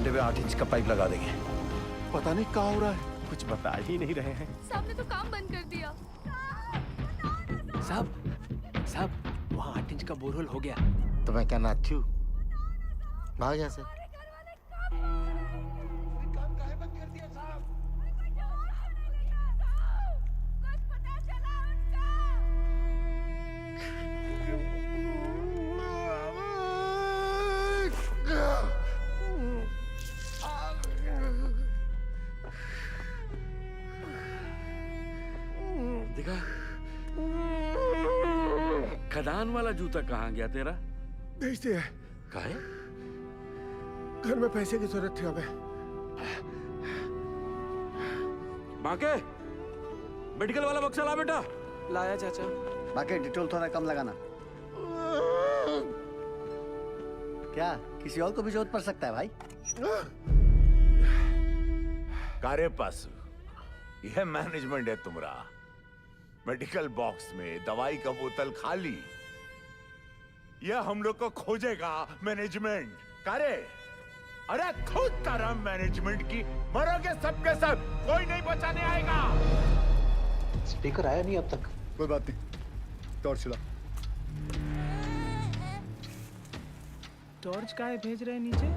में 8 इंच का पाइप लगा देंगे। पता नहीं क्या हो रहा है, कुछ बता ही नहीं रहे हैं। साहब ने तो काम बंद कर दिया। साहब वहाँ 8 इंच का बोरहोल हो गया। तो मैं क्या नाथ थी? भाग यहाँ से। देखा खदान वाला जूता कहाँ गया तेरा? भेज दिया। काहे? घर में पैसे की जरूरत थी हमें। बाके मेडिकल वाला बक्सा ला बेटा। लाया चाचा। बाकी डिटेल थोड़ा कम लगाना। क्या किसी और को भी जरूरत पड़ सकता है भाई? कारे पास यह मैनेजमेंट है तुम्हारा। मेडिकल बॉक्स में दवाई का बोतल खाली। यह हम लोग को खोजेगा मैनेजमेंट। कारे अरे खुद तरह मैनेजमेंट की मरोगे सबके सब, कोई नहीं बचाने आएगा। स्पीकर आया नहीं अब तक। कोई बात नहीं, टॉर्च चला। टॉर्च काहे भेज रहे हैं नीचे?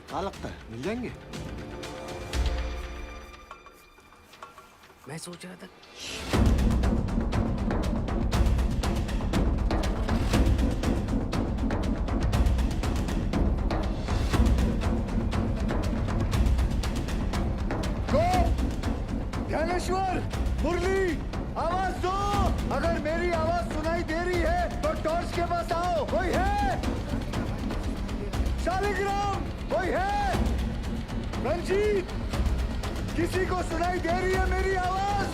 क्या लगता है मिल जाएंगे? मैं सोच रहा था ध्यानेश्वर, मुरली, आवाज दो। अगर मेरी आवाज सुनाई दे रही है तो टॉर्च के पास आओ। कोई है? शालिग्राम, कोई है? रंजीत, किसी को सुनाई दे रही है मेरी आवाज?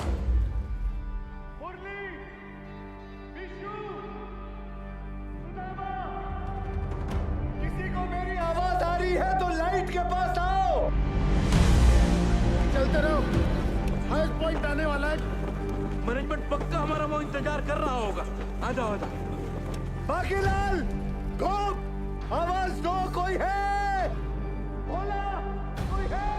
मुरली, विष्णु, सुदामा, किसी को मेरी आवाज आ रही है तो लाइट के पास आओ। चलते रहो, हाईएस्ट पॉइंट आने वाला है। मैनेजमेंट पक्का हमारा वो इंतजार कर रहा होगा। आ जाओ आ जाओ। बाकीलाल, गोप, आवाज दो। कोई है? बोला, कोई है?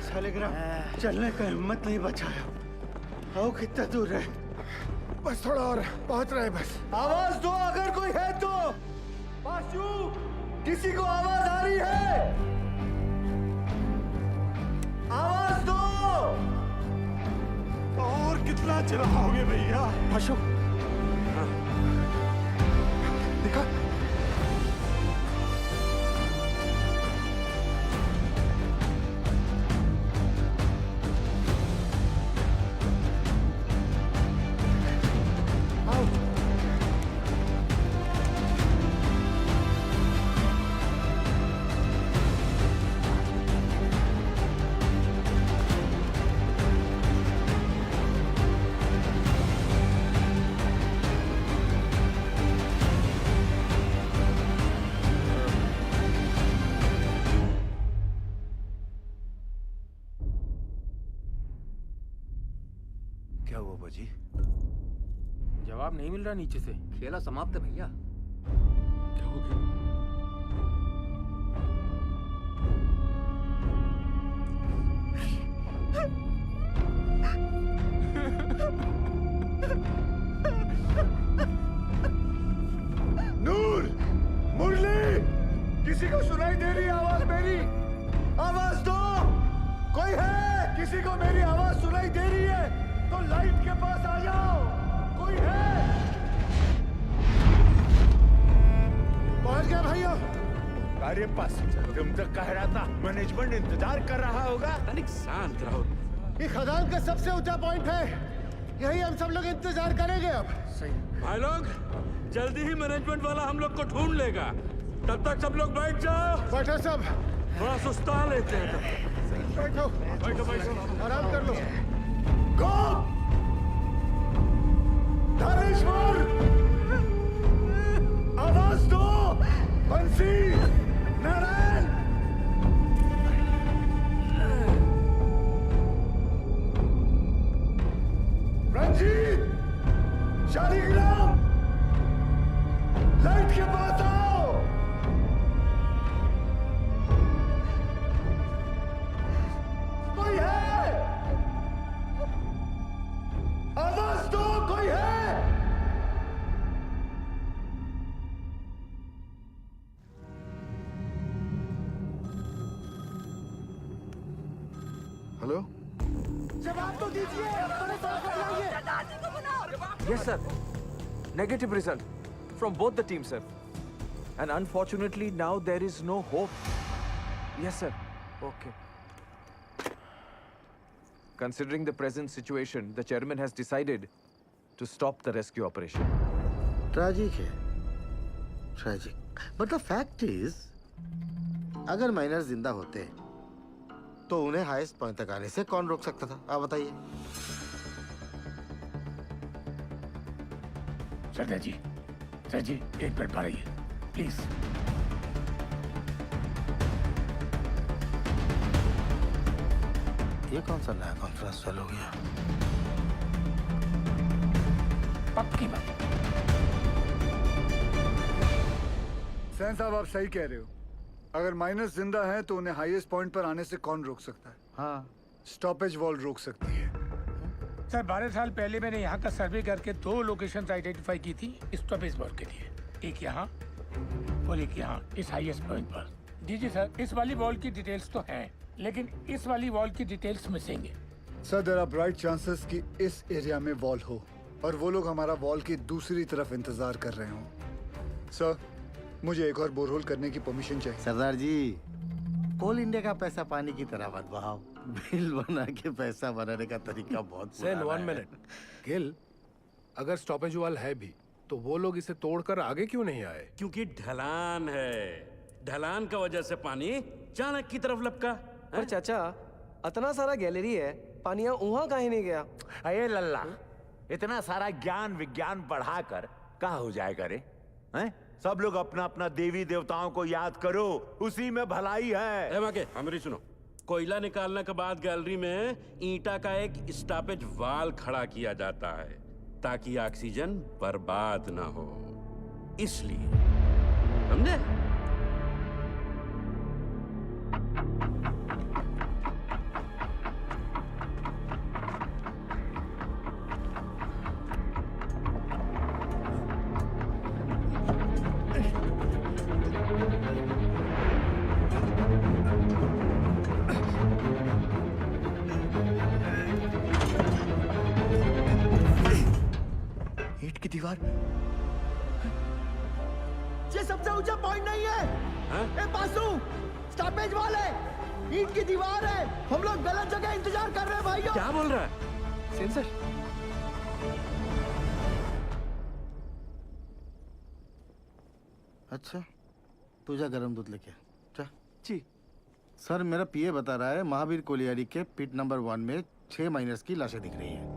शालिग्राम, चलने का हिम्मत नहीं बचाया। आओ, कितना दूर है? बस थोड़ा और, पहुंच रहे बस। आवाज दो अगर कोई है तो। पाशु, किसी को आवाज आ रही है? आवाज दो। और कितना चलाओगे भैया? पाशु, देखा? क्या हुआ बाजी? जवाब नहीं मिल रहा नीचे से। खेला समाप्त है भैया। क्या हो गया? नूर, मुरली, किसी को सुनाई दे रही आवाज मेरी? आवाज दो। कोई है? किसी को मेरी आवाज सुनाई दे रही है तो लाइट के पास आ जाओ। कोई है? पहुंच गया भैया। कारे पास तुम तो कह रहा था मैनेजमेंट इंतजार कर रहा होगा। तनिक शांत रहो। ये खदान का सबसे ऊंचा पॉइंट है। यही हम सब लोग इंतजार करेंगे अब। भाई लोग जल्दी ही मैनेजमेंट वाला हम लोग को ढूंढ लेगा, तब तक सब लोग बैठ जाओ। बैठो सब, थोड़ा सुस्ता लेते हैं। बैठो बैठो बैठो, आराम कर लो। गो धनेश्वर, आवाज दो। बंसी, नारायण, रंजीत, शालिग्राम, लाइट के पास आओ। कोई है? आवाज दो, कोई है? हेलो, जवाब तो दीजिए, बड़े साहब बताइए। Yes, sir. Negative result from both the teams, sir. And unfortunately, now there is no hope. Yes, sir. Okay. Considering the present situation, the chairman has decided to stop the rescue operation. Tragic है, tragic. But the fact is, अगर miner जिंदा होते तो उन्हें highest point तक आने से कौन रोक सकता था? आप बताइए। सरदार जी, एक मिनट रहिए प्लीज। ये कौन सा नया कॉन्फ्रेंस चालू हो गया? पक्की बात। सैन साहब, आप सही कह रहे हो। अगर माइनस जिंदा हैं तो उन्हें हाईएस्ट पॉइंट पर आने से कौन रोक सकता है? हाँ, स्टॉपेज वॉल रोक सकती है। सर 12 साल पहले मैंने यहाँ का सर्वे करके 2 लोकेशंस आइडेंटिफाई की थी स्टॉपेज वॉल के लिए, एक यहाँ और एक यहाँ इस हाईएस्ट पॉइंट पर। जी सर, इस वाली वॉल की डिटेल्स तो हैं, लेकिन इस वाली वॉल की डिटेल्स मिसिंग है। Sir, there are bright chances कि इस एरिया में वॉल हो और वो लोग हमारा वॉल की दूसरी तरफ इंतजार कर रहे हों। सर, मुझे एक और बोरहोल करने की परमिशन चाहिए। सरदार जी, कोल इंडिया का पैसा पानी की तरह मत बहाओ। बिल बना के पैसा बनाने का तरीका बहुत सेन, 1 मिनट। गिल, अगर स्टॉपेज वॉल है भी तो वो लोग इसे तोड़कर आगे क्यों नहीं आए? क्योंकि ढलान है, ढलान का वजह से पानी चाणक की तरफ लपका। पर चाचा, इतना सारा गैलरी है, पानी वहाँ काहे नहीं गया? अरे लल्ला, इतना सारा ज्ञान विज्ञान पढ़ाकर कहाँ हो जाएगा रे? हैं? सब लोग अपना अपना देवी देवताओं को याद करो, उसी में भलाई है। हमारी सुनो, कोयला निकालने के बाद गैलरी में ईंटा का एक स्टॉपेज वाल खड़ा किया जाता है ताकि ऑक्सीजन बर्बाद ना हो, इसलिए। समझे? ईंट की दीवार, ये सबसे ऊंचा पॉइंट नहीं है। ए पासू, स्टॉपेज वॉल है, ईंट की दीवार है। हम लोग गलत जगह इंतजार कर रहे हैं भाइयों। क्या बोल रहा है? सेंसर। अच्छा, तू जा गरम दूध लेके जा। जी सर, मेरा पीए बता रहा है महावीर कोलियारी के पिट नंबर 1 में 6 माइनर्स की लाशें दिख रही हैं।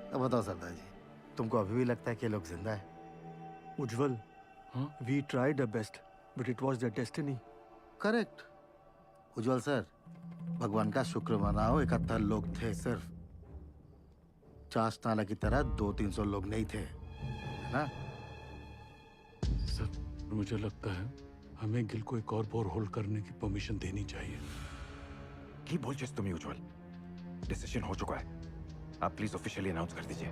अब बताओ सरदार जी, तुमको अभी भी लगता है कि ये लोग जिंदा है? Ujjwal, we tried our best but it was their destiny. Correct Ujjwal sir, भगवान का शुक्र मनाओ 71 लोग थे सिर्फ। चास नाला की तरह 200-300 लोग नहीं थे, है ना? सर, मुझे लगता है हमें गिल को एक और बोरहोल करने की परमिशन देनी चाहिए। की बोल चीज तुम्हें उज्जवल, डिसीजन हो चुका है, आप प्लीज ऑफिशियली अनाउंस कर दीजिए।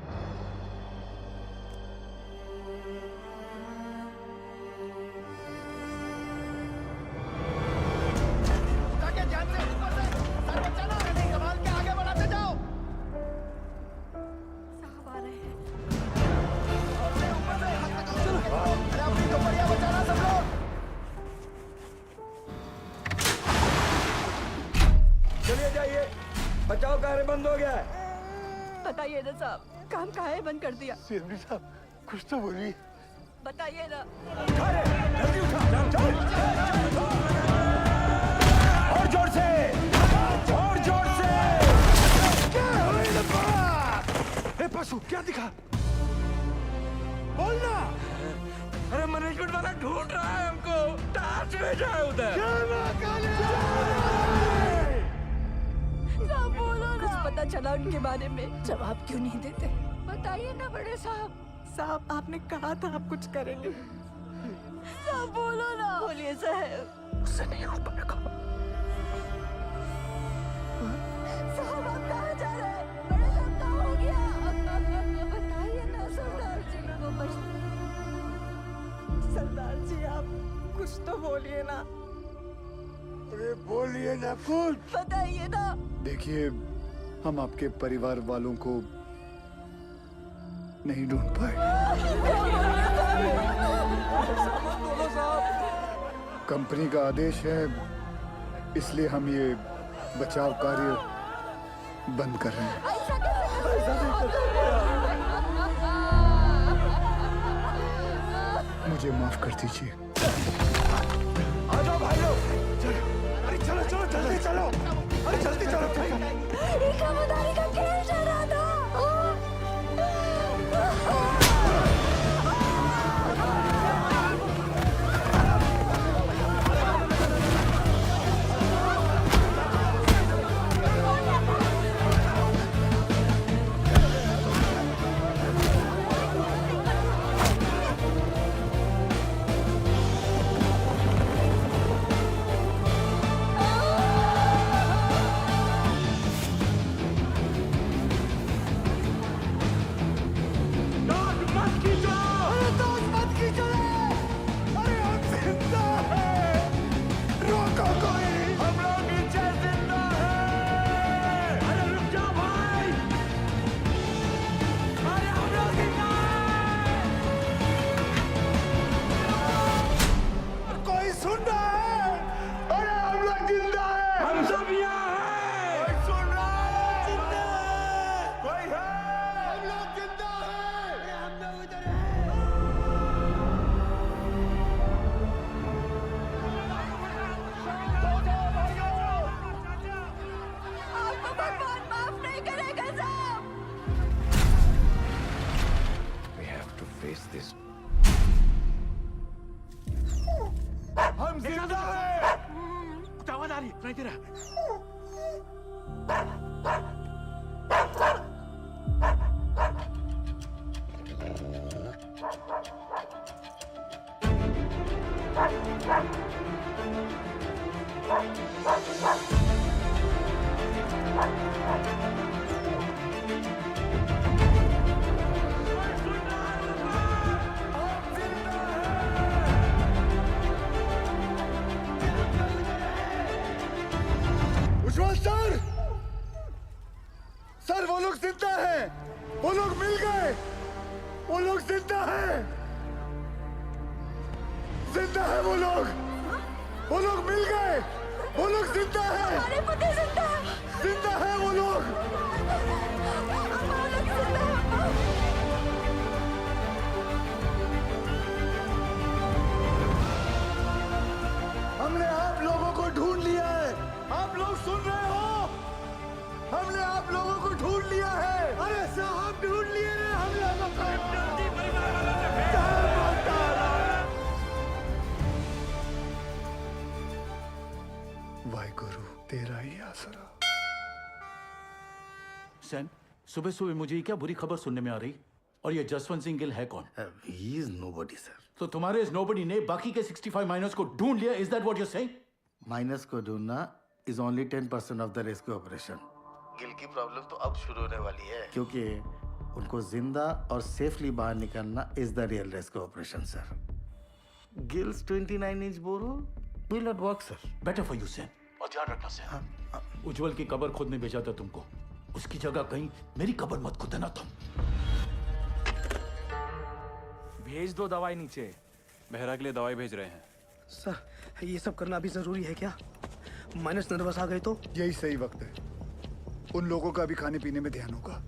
ये बंद हो गया है। बताइए ना साहब, काम काहे बंद कर दिया? सीएमडी साहब कुछ तो बोलिए। बताइए ना। और जोर से, और जोर से। ए पशु क्या दिखा? बोलना। अरे मैनेजमेंट वाला ढूंढ रहा है हमको, टार्च भेजा है उधर। साहब बोलो ना। कुछ पता चला उनके बारे में? जवाब क्यों नहीं देते? बताइए ना बड़े साहब। साहब आपने कहा था आप कुछ करेंगे। साहब बोलो ना। बोलिए साहब। उससे नहीं हो पाएगा। साहब आप कहाँ जा रहे हैं? बड़े साहब क्या हो गया? बताइए ना सरदार जी को। सरदार जी आप कुछ तो बोलिए ना। अरे बोलिए ना कुछ। बताइए ना। देखिए हम आपके परिवार वालों को नहीं ढूंढ पाए। कंपनी का आदेश है, इसलिए हम ये बचाव कार्य बंद कर रहे हैं। मुझे माफ कर दीजिए। आ जाओ भाई लोग। अरे चलो चलो जल्दी चलो। अरे जल्दी चलो। इकामदारी का खेल चल रहा था। हम जिंदा हैं। आवाज आ रही है, सुनाई दे रहा है। उज्जवल सर, सर वो लोग जिंदा हैं, वो लोग मिल गए, वो लोग जिंदा हैं, जिंदा है वो लोग मिल गए, वो लोग जिंदा हैं, हमारे पति जिंदा है, जिंदा है वो लोग। हमने आप लोगों को ढूंढ लिया है, आप लोग सुन रहे हो? हमने आप लोगों को ढूंढ लिया है। अरे साहब ढूंढ लिए रे हम लोगों को। वाहिगुरु तेरा ही आसरा। सैन, सुबह सुबह मुझे ये क्या बुरी खबर सुनने में आ रही? और ये जसवंत सिंह गिल है कौन? He is nobody, sir. तो तुम्हारे इस नोबडी ने बाकी के 65 माइनर्स को ढूंढ लिया, is that what you are saying? Miners को ढूंढना is only 10% of the rescue operation. Gill की प्रॉब्लम तो अब शुरू होने वाली है, क्योंकक्योंकि उनको जिंदा और सेफली बाहर निकालना is the real rescue operation sir. Gill's 29 inch borer will not work sir. Better for you Sen, और ध्यान रखना सैन। उज्जवल की कब्र खुदने भेजा था तुमको, उसकी जगह कहीं मेरी कब्र मत खुदना तुम। भेज दो दवाई नीचे। बेहरा के लिए दवाई भेज रहे हैं। सर ये सब करना अभी जरूरी है क्या? माइनस नर्वस आ गए तो? यही सही वक्त है। उन लोगों का भी खाने पीने में ध्यान होगा।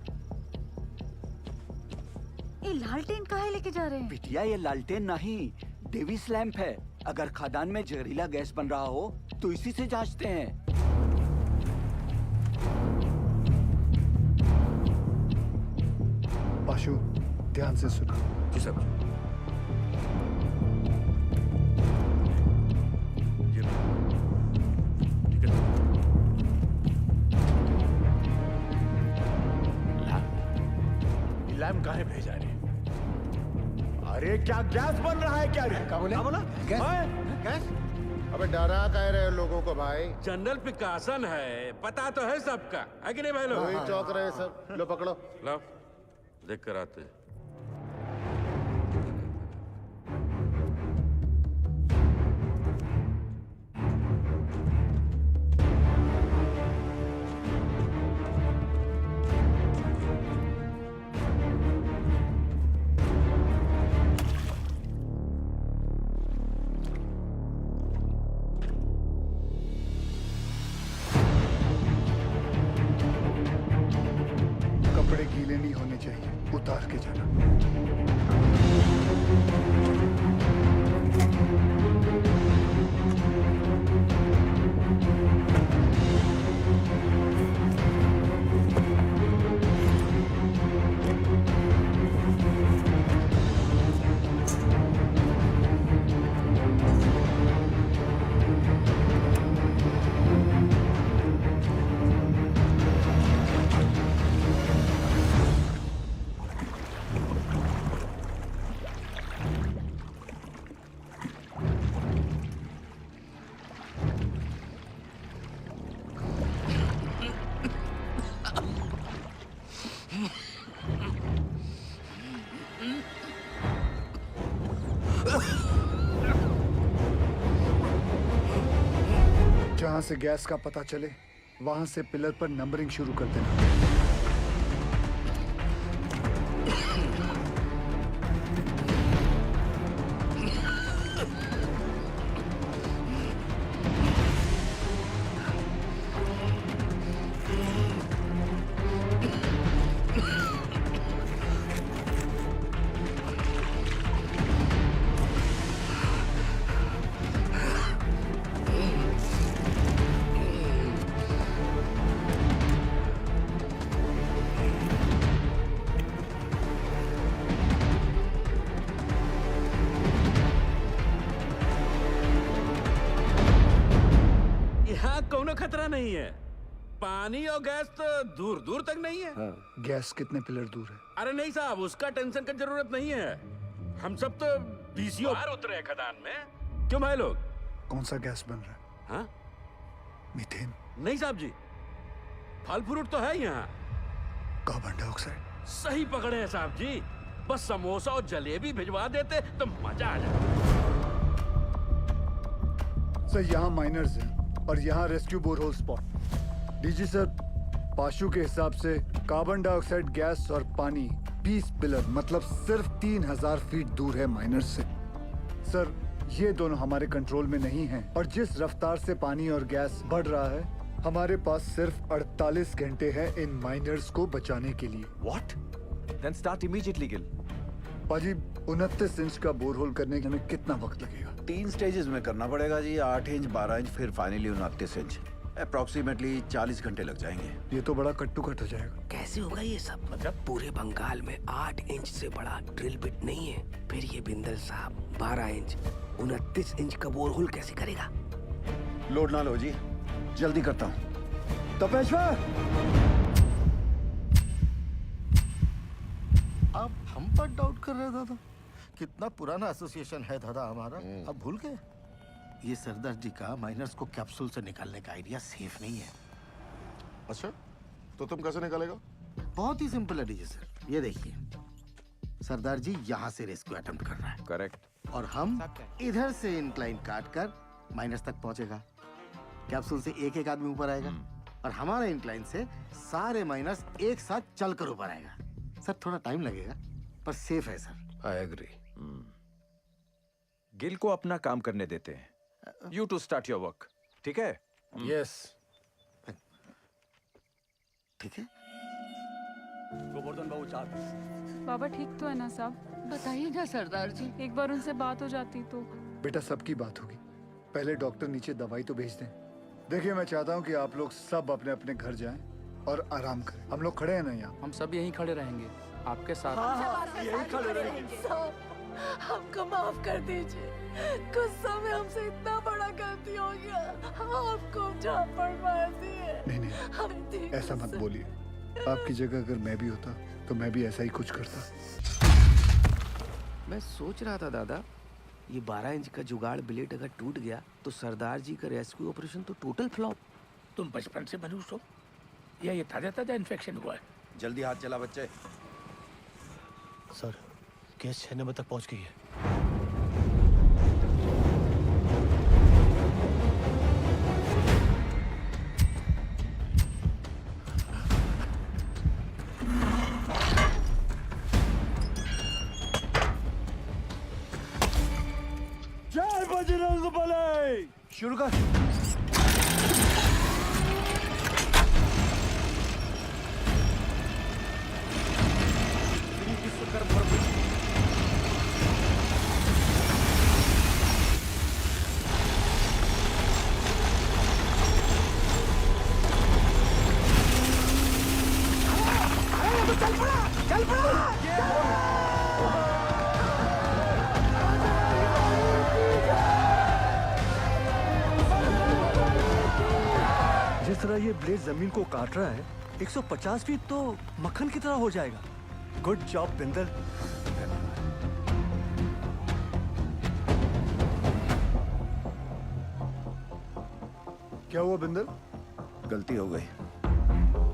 ये लालटेन काहे लेके जा रहे हैं? बिटिया ये लालटेन नहीं, डेविस लैंप है। अगर खदान में जहरीला गैस बन रहा हो तो इसी से जांचते हैं। पाशु, ध्यान से सुनो। जी साहब। लैम्प काहे भेजा रे? अरे क्या गैस बन रहा है क्या रे? क्या बोला? गैस? अबे डरा कह रहे हो लोगों को भाई? जनरल पिकासन है, पता तो है सबका, है कि नहीं भाई लोग? वही चौक रहे सब। लो पकड़ो। लो, देख कर आते हैं। कपड़े गीले नहीं होने चाहिए, उतार के जाना। जहां से गैस का पता चले वहां से पिलर पर नंबरिंग शुरू कर देना। यहाँ कोनो खतरा नहीं है। पानी और गैस तो दूर दूर तक नहीं है। गैस कितने पिलर दूर है? अरे नहीं साहब, उसका टेंशन की जरूरत नहीं है। हम सब तो बीसीओ बाहर उतरे हैं खदान में। क्यों भाई लोग? कौन सा गैस बन रहा है? हाँ? मीथेन? नहीं साहब जी, फल फ्रूट तो है यहाँ। Carbon dioxide? सही पकड़े हैं साहब जी। बस समोसा और जलेबी भिजवा देते तो मजा आ जाता। सर यहाँ माइनर्स हैं और यहाँ rescue borehole spot. DG sir, पाशु के हिसाब से कार्बन डाइऑक्साइड गैस और पानी 20 पिलर मतलब सिर्फ 3000 फीट दूर है माइनर्स से। सर ये दोनों हमारे कंट्रोल में नहीं हैं और जिस रफ्तार से पानी और गैस बढ़ रहा है हमारे पास सिर्फ 48 घंटे हैं इन माइनर्स को बचाने के लिए। What? Then start immediately, Gil. पाजी 29 इंच का बोरहोल करने में कितना वक्त लगेगा? 3 स्टेजेस में करना पड़ेगा जी। 8 इंच, 12 इंच, फिर फाइनली 29 इंच। अप्रोक्सीमेटली 40 घंटे लग जाएंगे। ये तो बड़ा कट्टू कट हो जाएगा। कैसे होगा ये सब? मतलब पूरे बंगाल में 8 इंच से बड़ा ड्रिल बिट नहीं है। फिर ये बिंदल साहब 12 इंच 29 इंच का बोरहोल कैसे करेगा? लोड ना लो जी, जल्दी करता हूँ। तपेश्वर! आप हम पर डाउट कर रहे दादा? कितना पुराना एसोसिएशन है दादा हमारा, अब भूल गए? ये सरदार जी का माइनर्स को कैप्सूल से निकालने का आइडिया सेफ नहीं है। अच्छा, तो तुम कैसे निकालेगा? बहुत ही सिंपल है डीजे सर, ये देखिए। सरदार जी यहाँ से रेस्क्यू अटेम्प्ट कर रहा है। करेक्ट। और हम इधर से इंक्लाइन काट कर माइनस तक पहुंचेगा। कैप्सूल से एक एक आदमी ऊपर आएगा और हमारे इंक्लाइन से सारे माइनस एक साथ चलकर ऊपर आएगा। सर थोड़ा टाइम लगेगा पर सेफ है सर। I agree. गिल को अपना काम करने देते हैं। You to start your work. ठीक है? Yes. ठीक है? गोवर्धन बाबू चार। बाबा ठीक तो है ना साहब? बताइए ना सरदार जी। एक बार उनसे बात हो जाती तो। बेटा सबकी बात होगी, पहले डॉक्टर नीचे दवाई तो भेज दें। देखिए मैं चाहता हूँ कि आप लोग सब अपने अपने घर जाएं और आराम करें। हम लोग खड़े हैं ना यहाँ। हम सब यहीं खड़े रहेंगे आपके साथ। यही खड़े रहेंगे। हमको माफ कर दीजिए, गुस्सा में हमसे इतना बड़ा गलती हो गया, आपको झापड़ मार दिए। नहीं ऐसा मत बोलिए, आपकी जगह अगर मैं भी होता तो मैं भी ऐसा ही कुछ करता। मैं सोच रहा था दादा, ये 12 इंच का जुगाड़ ब्लेड अगर टूट गया तो सरदार जी का रेस्क्यू ऑपरेशन तो टोटल फ्लॉप। तुम बचपन से मनुष्य हो या ये ताजा ताजा इन्फेक्शन हुआ है? जल्दी हाथ चला बच्चे। सर केस 6 नंबर तक पहुंच गई है। जय बजरंग बली। शुरू कर। जिस तरह ये ब्लेड जमीन को काट रहा है, 150 फीट तो मक्खन की तरह हो जाएगा। Good job Bindal. क्या हुआ बिंदल? गलती हो गई।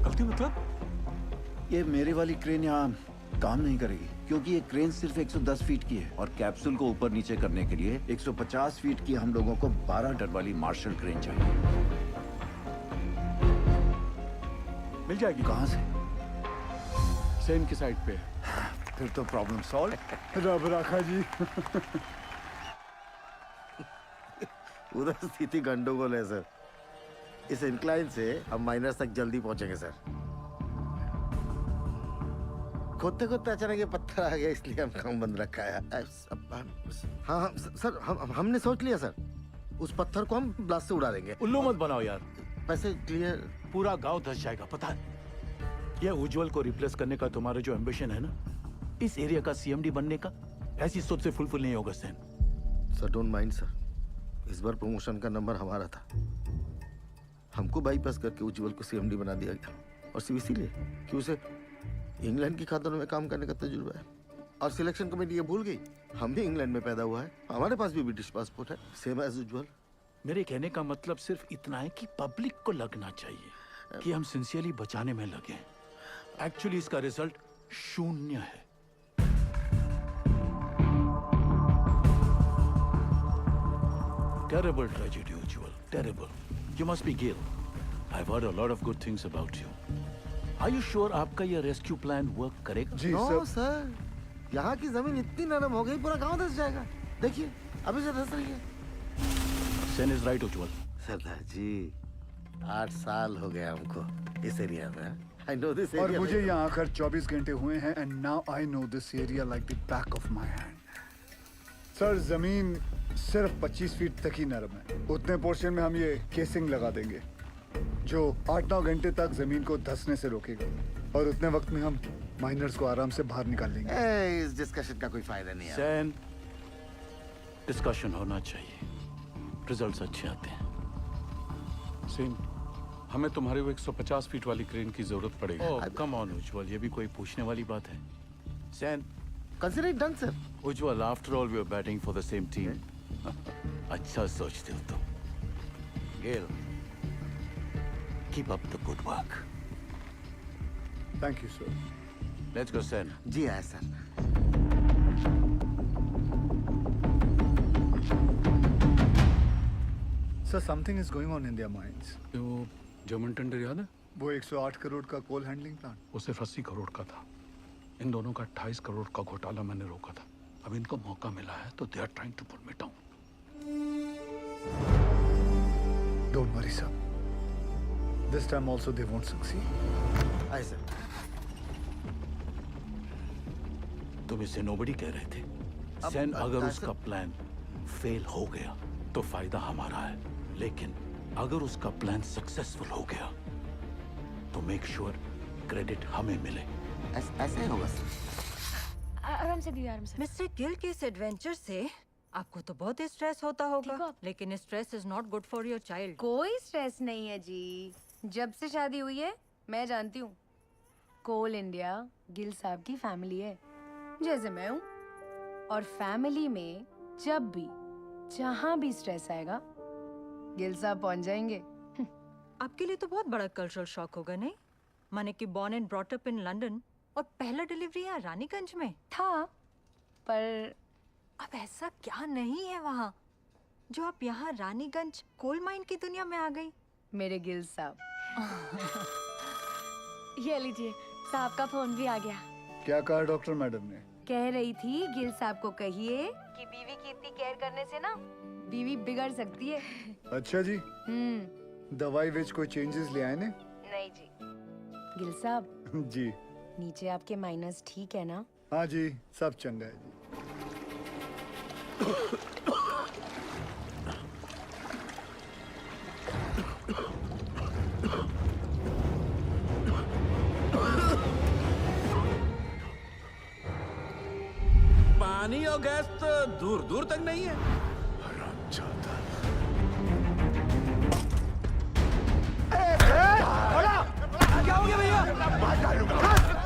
गलती मतलब? ये मेरी वाली क्रेन यहाँ काम नहीं करेगी क्योंकि ये क्रेन सिर्फ 110 फीट की है और कैप्सूल को ऊपर नीचे करने के लिए 150 फीट की हम लोगों को 12 टन वाली मार्शल क्रेन चाहिए। मिल जाएगी। कहाँ से? सेन की साइड पे। फिर तो प्रॉब्लम सॉल्व। रब राखा जी। उधर स्थिति गंडोगोल है सर। इस इंक्लाइन से हम माइनस तक जल्दी पहुंचेंगे सर। खोदते खोदते अचानक ये पत्थर आ गया इसलिए हम काम बंद रखा है। हाँ सर हमने सोच लिया सर, उस पत्थर को हम ब्लास्ट से उड़ा देंगे। उल्लू मत बनाओ यार। पैसे क्लियर। पूरा गांव धस जाएगा पता है। यह उज्जवल को रिप्लेस करने का तुम्हारा जो एम्बिशन है ना, इस एरिया का सीएमडी बनने का, ऐसी सोच से फुलफिल नहीं होगा Sen. Sir don't mind sir, इस बार प्रमोशन का नंबर हमारा था। हमको बाईपास करके उज्जवल को सीएमडी बना दिया गया और सिर्फ इसीलिए कि उसे इंग्लैंड की खातों में काम करने का तजुर्बा है। और सिलेक्शन कमेटी ये भूल गई हम भी इंग्लैंड में पैदा हुआ है, हमारे पास भी ब्रिटिश पासपोर्ट है, सेम एज उज्जवल। मेरे कहने का मतलब सिर्फ इतना है कि पब्लिक को लगना चाहिए कि हम सिंसियरली बचाने में लगे। एक्चुअली इसका रिजल्ट 0 है। Terrible tragedy, Ujjwal. Terrible. You must be Gil. I've heard a lot of good things about you. Are you sure आपका ये रेस्क्यू प्लान वर्क करेगा? जी सर, यहाँ की जमीन इतनी नरम हो गई पूरा गांव धस जाएगा। देखिए अभी से धस रही है। Sen is right, Ujjwal. सरदार जी 8 साल हो गया हमको इस एरिया में। I know this और area मुझे well. यहाँ आकर 24 घंटे हुए हैं and now I know this area like the back of my hand. Sir जमीन सिर्फ 25 फीट तक ही नरम है। उतने पोर्शन में हम ये केसिंग लगा देंगे जो 8-9 घंटे तक जमीन को धंसने से रोकेगा और उतने वक्त में हम माइनर्स को आराम से बाहर निकाल लेंगे। इस डिस्कशन का कोई फायदा नहीं है। सैन, डिस्कशन होना चाहिए, रिजल्ट्स अच्छे आते हैं। सेन, हमें तुम्हारी वो 150 फीट वाली क्रेन की जरूरत पड़ेगी। ओह कम ऑन उज्जवल, ये भी कोई पूछने वाली बात है? Sen, consider it done sir. Ujjwal, after all we are batting for the same team. अच्छा सोचते हो तुम। Gill, keep up the good work. Thank you sir. Let's go Sen. जी आए sir. Sir something is going on in their minds. वो German tender याद है? वो 108 करोड़ का कोल हैंडलिंग प्लांट, वो सिर्फ 80 करोड़ का था। इन दोनों का 28 करोड़ का घोटाला मैंने रोका था। अब इनको मौका मिला है तो they are trying to pull me down. Don't worry sir, this time also they won't succeed. आए सर। तुम इसे नोबडी कह रहे थे। अब सेन अगर ऐसा- उसका प्लान फेल हो गया तो फायदा हमारा है, लेकिन अगर उसका प्लान सक्सेसफुल हो गया तो मेक श्योर क्रेडिट हमें मिले। ऐसे ही होगा सर। आराम से दीदी, आराम से। मिस्टर गिल के इस एडवेंचर से आपको तो बहुत स्ट्रेस होता होगा, लेकिन stress is not good for your child. कोई स्ट्रेस नहीं है जी। जब से शादी हुई है मैं जानती हूँ, कोल इंडिया गिल साहब की फैमिली है, जैसे मैं हूँ। और फैमिली में जब भी जहाँ भी स्ट्रेस आएगा गिल साहब पहुँच जाएंगे। आपके लिए तो बहुत बड़ा कल्चरल शॉक होगा, नहीं? माने कि born and brought up in London और पहला डिलीवरी यहाँ रानीगंज में था, पर अब ऐसा क्या नहीं है वहाँ जो आप यहाँ रानीगंज कोल माइन की दुनिया में आ गई? मेरे गिल साहब। ये लीजिए, साहब का फोन भी आ गया। क्या कहा डॉक्टर मैडम ने? कह रही थी गिल साहब को कहिए कि बीवी की इतनी केयर करने से ना बीवी बिगड़ सकती है। अच्छा जी, दवाई विच कोई चेंजेस ले आए ने? नहीं जी। गिल साहब जी। नीचे आपके माइनस ठीक है ना? हाँ जी, सब चंगा है जी। पानी और गैस तो दूर दूर तक नहीं है। क्या हो गया भैया?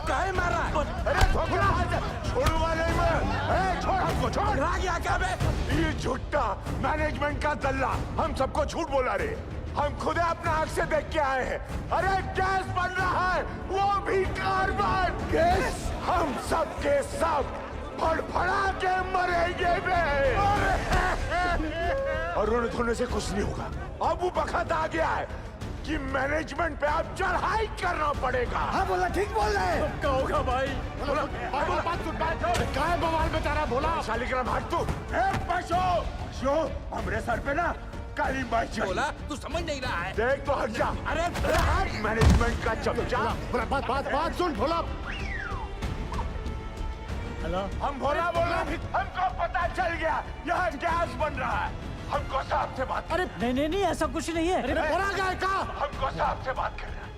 काहे मार रहा है? अरे छोड़ूंगा नहीं मैं। छोड़ हमको, छोड़। रहा क्या क्या बे? ये झूठा मैनेजमेंट का दल्ला हम सबको झूठ बोला रे। हम खुद अपना आंख से देख के आए हैं। अरे गैस बन रहा है, वो भी कार्बन गैस। हम सब के सब फड़फड़ा के मरेंगे बे। और रोने धोने से कुछ नहीं होगा। अब वो वक्त आ गया है कि मैनेजमेंट पे अब चढ़ाई करना पड़ेगा। हाँ बोला, ठीक बोल रहा है। क्या होगा भाई? बात सुन, काय बवाल बेचारा बोला। शालिग्राम हट तू। पशु हमरे सर पे ना काली बाई बोला, तू समझ नहीं रहा है। देख तो हट जा। अरे मैनेजमेंट का चमचा। बात सुन भोला। हेलो, हम भोला बोल रहे, हमको पता चल गया यहाँ गैस बन रहा है। हमको साहब से बात। अरे नहीं ऐसा कुछ नहीं है। अरे भोला गया का? हमको साहब से बात कर रहा है।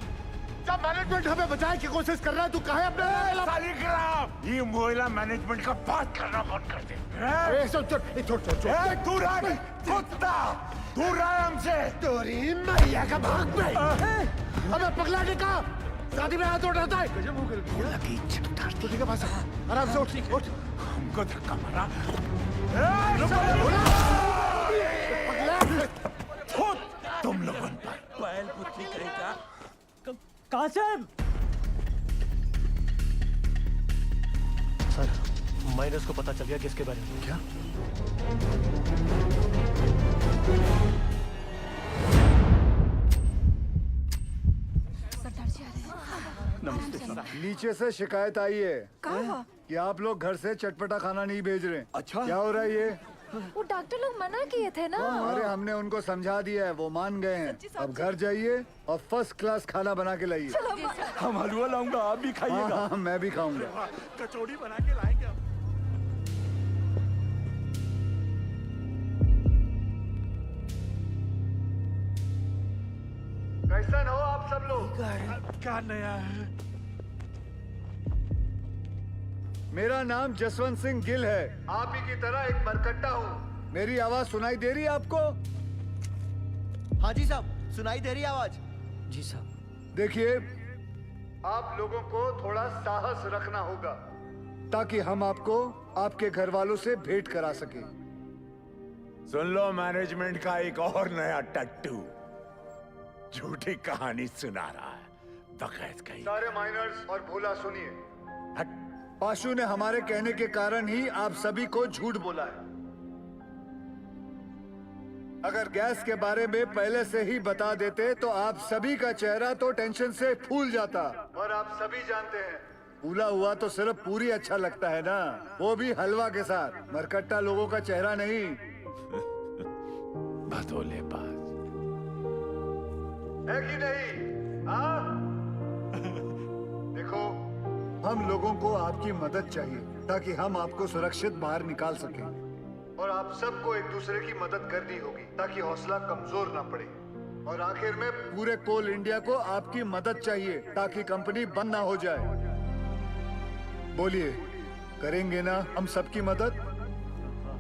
जब मैनेजमेंट हमें बचाने की कोशिश कर रहा है, तू कहे अपने शालिग्राम। ये मोहल्ला मैनेजमेंट का बात करना बंद कर दे। छोड़ दूर रह कुत्ता, दूर रह हमसे। तोरी मैया का भाग में। अबे पगला टिका, शादी में हाथ उठाता है। ठीक है पास आराम से उठ। हमको धक्का मारा। तुम लोगों पर बैल पुत्री कहेगा। कासिम! सर, माइनस को पता चल गया किसके बारे में। क्या? सरदार जी आ रहे हैं। नमस्ते सर। नीचे से शिकायत आई है कि आप लोग घर से चटपटा खाना नहीं भेज रहे। अच्छा, क्या हो रहा है ये? वो डॉक्टर लोग मना किए थे ना। अरे हमने उनको समझा दिया है, वो मान गए हैं। अब घर जाइए और फर्स्ट क्लास खाना बना के लाइए। हम हलवा लाऊंगा, आप भी खाइएगा। हाँ, मैं भी खाऊंगा। कचौड़ी बना के लाएंगे आप। कैसन हो आप सब लोग? क्या नया है? मेरा नाम जसवंत सिंह गिल है। आप ही की तरह एक मरकट्टा हूँ। मेरी आवाज सुनाई दे रही है आपको? हाँ जी साहब, सुनाई दे रही है आवाज। जी साहब। देखिए, आप लोगों को थोड़ा साहस रखना होगा ताकि हम आपको आपके घर वालों से भेंट करा सके। सुन लो, मैनेजमेंट का एक और नया टट्टू झूठी कहानी सुना रहा है। बकैत कहीं। सारे माइनर्स और भोला सुनिए। पाशु ने हमारे कहने के कारण ही आप सभी को झूठ बोला है। अगर गैस के बारे में पहले से ही बता देते तो आप सभी का चेहरा तो टेंशन से फूल जाता। और आप सभी जानते हैं, फूला हुआ तो सिर्फ पूरी अच्छा लगता है ना, वो भी हलवा के साथ। मरकट्टा लोगों का चेहरा नहीं। भदोले बाज है कि नहीं? हाँ? देखो, हम लोगों को आपकी मदद चाहिए ताकि हम आपको सुरक्षित बाहर निकाल सकें। और आप सबको एक दूसरे की मदद करनी होगी ताकि हौसला कमजोर ना पड़े। और आखिर में पूरे कोल इंडिया को आपकी मदद चाहिए ताकि कंपनी बंद ना हो जाए। बोलिए, करेंगे ना हम सबकी मदद?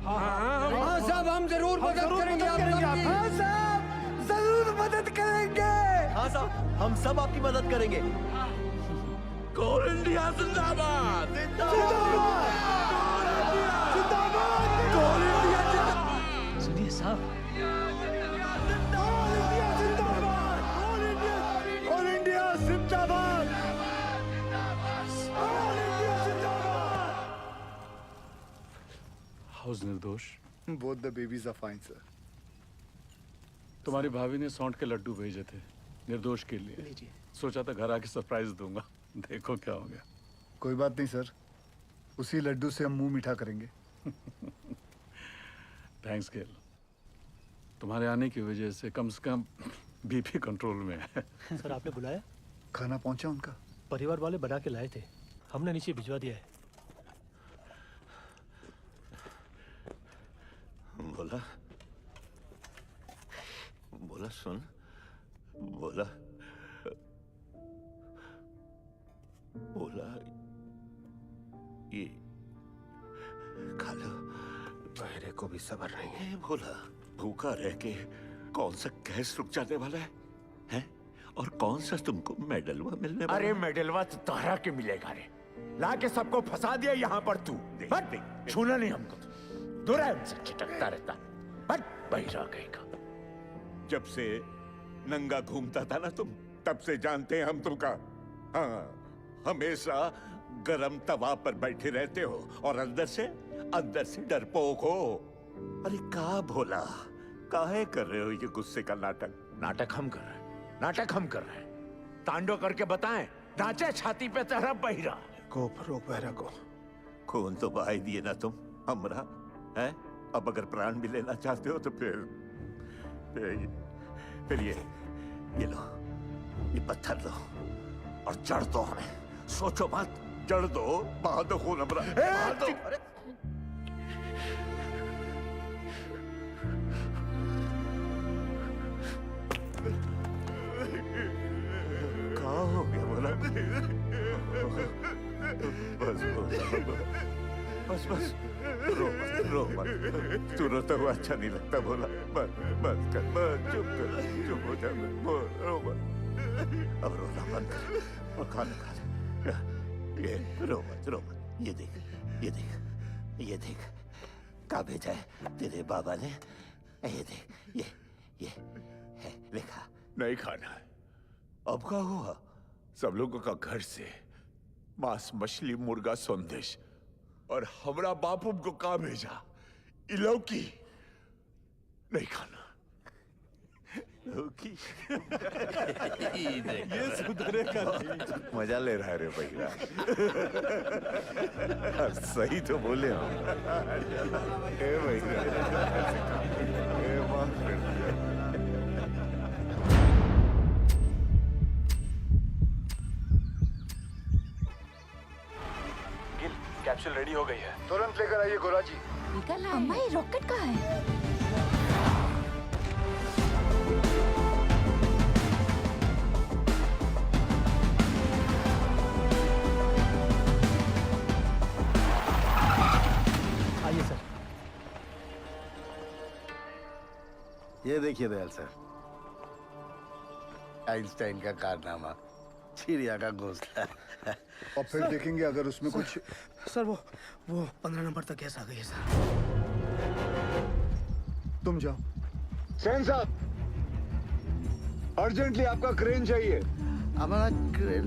हाँ साहब, हम जरूर मदद करेंगे आपकी। हाँ साहब, जरूर मदद करेंगे। हाँ साहब, हम सब आपकी मदद करेंगे। कोल इंडिया जिंदाबाद। सुनिए साहब, कोल इंडिया जिंदाबाद। How's Nirdosh. Both the babies are fine sir. तुम्हारी भाभी ने सौंठ के लड्डू भेजे थे निर्दोष के लिए। सोचा था घर आके सरप्राइज दूंगा, देखो क्या हो गया। कोई बात नहीं सर, उसी लड्डू से हम मुंह मीठा करेंगे। थैंक्स गेल, तुम्हारे आने की वजह से कम बीपी कंट्रोल में है। सर आपने बुलाया? खाना पहुंचा उनका? परिवार वाले बना के लाए थे, हमने नीचे भिजवा दिया है। बोला बोला सुन, बोला बोला ये खा लो। बहरे को भी सब्र नहीं है। बोला भूखा रह के कौन सा गैस रुक जाने वाला है, हैं? और कौन सा तुमको मेडलवा मिलने वाला? अरे मेडलवा तो तारा के मिलेगा रे। ला के सबको फंसा दिया यहाँ पर तू। हट, छूना नहीं हमको। दूर है हमसे, छिटकता रहता। हट, बहिरा कहेगा। जब से नंगा घूमता था ना तुम, तब से जानते हैं हम तुमका। हाँ, हमेशा गरम तवा पर बैठे रहते हो और अंदर से डरपोक हो। अरे का भोला, काहे कर रहे हो ये गुस्से का नाटक? नाटक हम कर रहे हैं, नाटक हम कर रहे हैं। तांडव करके बताएं, नाचे छाती पे तेरा बहिरा को रोक बहरा को। खून तो बहा ही दिए ना तुम हमरा, हैं? अब अगर प्राण भी लेना चाहते हो तो फिर ये लो, ये पत्थर लो और जड़ दो हमें। सोचो मत, जड़ दो, बहा दो खून हमरा, बहा दो। क्या हो गया बोला? बस रो मत। तू रोता हुआ अच्छा नहीं लगता बोला। बस चुप हो जा, रो मत। अब रोना बंद कर और खाना खा ले। ये रो मत। ये देख क्या भेजा है तेरे बाबा ने। ये देख, ये है, लिखा। नहीं खाना है। अब क्या हुआ? सब लोगों का घर से मांस, मछली, मुर्गा, संदेश, और हमरा बापू को कहा भेजा? इलौकी नहीं खाना। लौकी ये सुधरेगा नहीं। मजा ले रहा है रे भैया। सही तो बोले हम। ए भैया, ए माफ कर दिया। कैप्सूल रेडी हो गई है। तुरंत लेकर आइए गोरा जी। निकल अम्मा, ये रॉकेट कहाँ है? आइए सर। ये देखिए दयाल सर, आइंस्टाइन का कारनामा, चिड़िया का घोंसला। और फिर देखेंगे अगर उसमें कुछ। सर वो 15 नंबर तक गैस आ गई है सर। तुम जाओ। सेन साहब, अर्जेंटली आपका क्रेन चाहिए। हमारा क्रेन।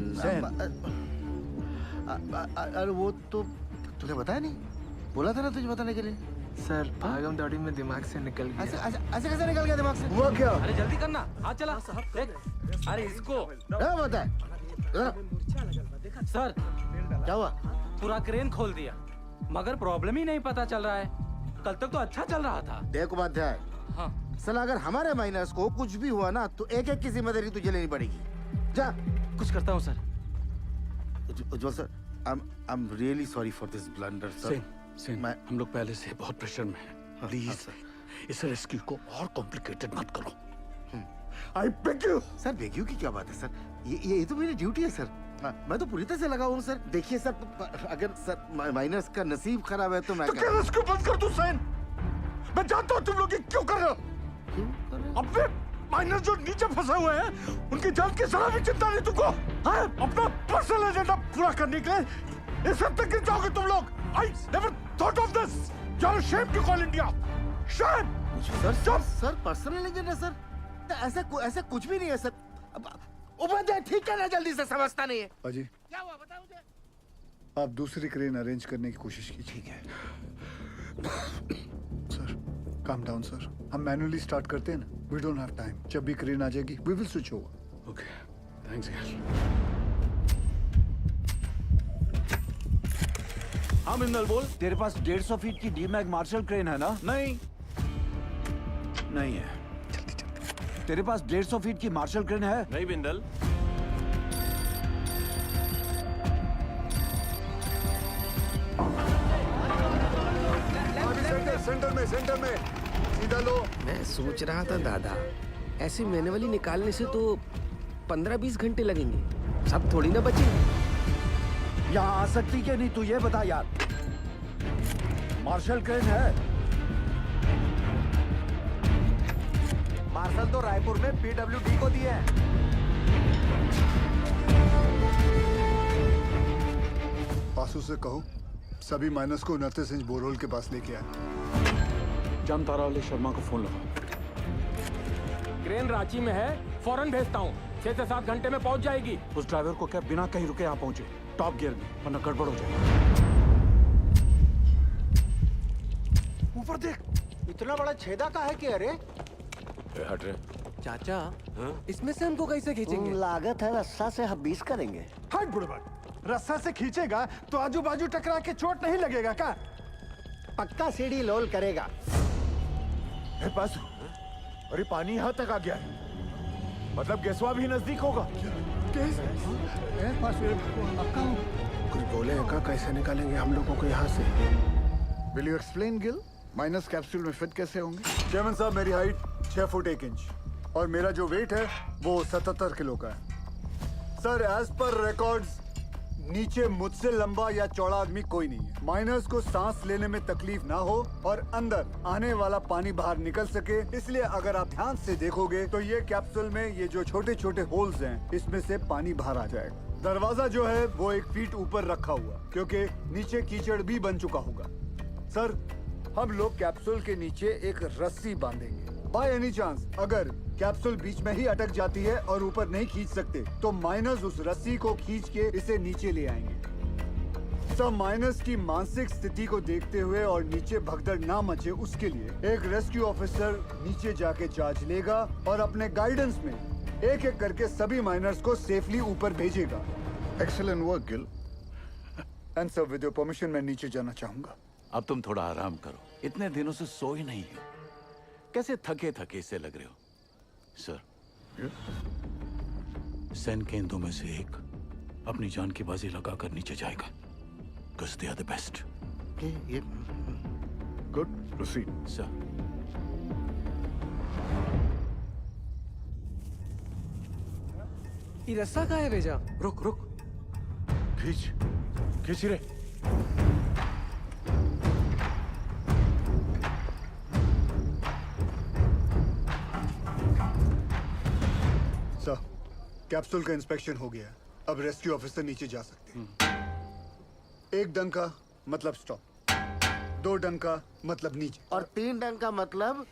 अरे वो तो तुझे बताया नहीं, बोला था ना तुझे बताने के लिए। सर भागम दौड़ी में दिमाग से निकल गया। ऐसे कैसे निकल गया दिमाग से? हुआ क्या? अरे जल्दी करना, हाथ चला। अरे इसको क्या बता है? सर क्या हुआ? पूरा क्रेन खोल दिया, मगर प्रॉब्लम ही नहीं पता चल रहा है। कल तक तो अच्छा चल रहा था। देख उपाध्याय, हाँ साला अगर हमारे माइनस को कुछ भी हुआ ना तो एक की जिम्मेदारी तुझे लेनी पड़ेगी। जा। कुछ करता हूँ sir. Ujjwal sir, I am really sorry for this blunder sir. Sen, हम लोग पहले से बहुत प्रेशर में हैं। प्लीज इस रेस्क्यू को और कॉम्प्लिकेटेड मत करो। I beg you sir. Beg you की क्या बात है सर? ये तो मेरी ड्यूटी है सर। मैं तो पूरी तरह से लगा हूँ सर। देखिए सर, अगर सर माइनर्स का नसीब खराब है तो मैं क्या रेस्क्यू बंद कर दूं सेन? मैं जानता हूँ तुम लोग ये क्यों कर रहे हो। अपने माइनर्स जो नीचे फंसे हुए हैं उनकी जान की जरा भी चिंता नहीं तुमको? हाँ? अपना पर्सनल एजेंडा पूरा करने के लिए इस हद तक गिर जाओगे तुम लोग। I never thought of this. You're ashamed to call India. Shame. Sir personal agenda sir? ऐसा कुछ भी नहीं है सर। उपाध्याय ठीक करना जल्दी से, समझता नहीं है। अजी क्या हुआ बताओ मुझे। आप दूसरी क्रेन अरेंज करने की कोशिश कीजिए। ठीक है सर। काम डाउन सर, हम मैन्युअली स्टार्ट करते हैं ना। We don't have time. जब भी क्रेन आ जाएगी we will switch over. Okay, thanks यार। हाँ बिंदल बोल। तेरे पास 150 फीट की डीमैग मार्शल क्रेन है ना? नहीं है। तेरे पास 150 फीट की मार्शल क्रेन है? नहीं बिंदल। सेंटर में सीधा लो। मैं सोच रहा था दादा, ऐसे मैनुअली निकालने से तो 15-20 घंटे लगेंगे, सब थोड़ी ना बचे। यहाँ आ सकती क्या नहीं तू ये बता यार। मार्शल क्रेन है। मार्शल तो रायपुर में PWD को दिए हैं। पासू से कहो सभी माइनस को 29 इंच बोरहोल के पास लेके आए। जामतारा वाले शर्मा को फोन लगा। क्रेन रांची में है, फौरन भेजता हूँ। 6 से 7 घंटे में पहुँच जाएगी। उस ड्राइवर को क्या बिना कहीं रुके यहाँ पहुंचे, टॉप गियर में, वरना गड़बड़ हो जाएगी। ऊपर देख, इतना बड़ा छेदा का है कि अरे हट रहे। चाचा, इसमें से हमको कैसे खींचेंगे? लागत है रस्सा से हम 20 करेंगे। हट बुढ़बा, रस्सा से खींचेगा तो आजू बाजू टकरा के चोट नहीं लगेगा का? पक्का सीढ़ी लोल करेगा। पासू, अरे पानी यहाँ तक आ गया है, मतलब गेसवा भी नजदीक होगा। कुछ बोले का कैसे निकालेंगे हम लोगों को यहाँ से? Will you explain Gill? Minus capsule में फिट कैसे होंगे? चेयरमैन साहब, मेरी हाइट 6 फुट 1 इंच और मेरा जो वेट है वो 77 किलो का है। सर, एज पर रिकॉर्ड्स नीचे मुझसे लंबा या चौड़ा आदमी कोई नहीं है। माइनर्स को सांस लेने में तकलीफ ना हो और अंदर आने वाला पानी बाहर निकल सके, इसलिए अगर आप ध्यान से देखोगे तो ये कैप्सूल में ये जो छोटे छोटे होल्स हैं, इसमें से पानी बाहर आ जाएगा। दरवाजा जो है वो 1 फीट ऊपर रखा हुआ, क्योंकि नीचे कीचड़ भी बन चुका होगा। सर, हम लोग कैप्सूल के नीचे एक रस्सी बांधेंगे। बाय एनी चांस अगर कैप्सूल बीच में ही अटक जाती है और ऊपर नहीं खींच सकते, तो माइनर्स उस रस्सी को खींच के इसे नीचे ले आएंगे। सब माइनर्स की मानसिक स्थिति को देखते हुए और नीचे भगदड़ ना मचे, उसके लिए एक रेस्क्यू ऑफिसर नीचे जाके जांच लेगा और अपने गाइडेंस में एक एक करके सभी माइनर्स को सेफली ऊपर भेजेगा। Excellent work Gill. And sir, with your permission मैं नीचे जाना चाहूंगा। अब तुम थोड़ा आराम करो, इतने दिनों से सोए नहीं हो, कैसे थके थके से लग रहे हो। सर, सेन के इन दो में से एक अपनी जान की बाजी लगाकर नीचे जाएगा, because they are the best. Good, proceed. Sir, ये रस्सा कहाँ है भेजा? रुक रुक, खींच रे। सर, कैप्सूल का इंस्पेक्शन हो गया। अब रेस्क्यू ऑफिसर नीचे जा सकते हैं। 1 डंका मतलब स्टॉप, 2 डंका मतलब नीचे, और 3 डंका मतलब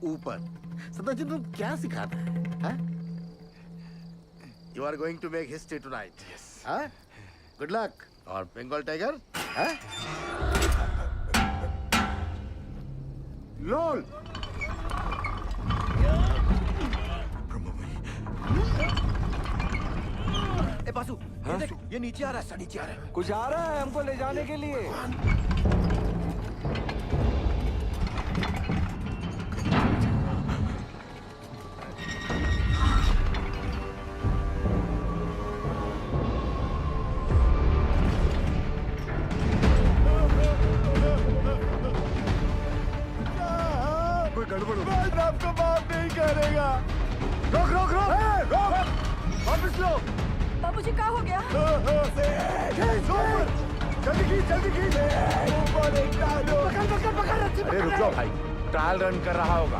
ऊपर। सदाजी, तुम क्या सिखाते हैं? You are going to make history tonight. Yes. हाँ? Good luck. और बंगाल टाइगर? हाँ? लोल। ए बासु, ये देख, ये नीचे आ रहा है, नीचे आ रहा है। कुछ आ रहा है हमको ले जाने के लिए। करेगा। रोक रोक रोक रोक, वापस लो। बाबूजी क्या हो गया? जल्दी खींच अरे रुक जाओ भाई, ट्रायल रन कर रहा होगा।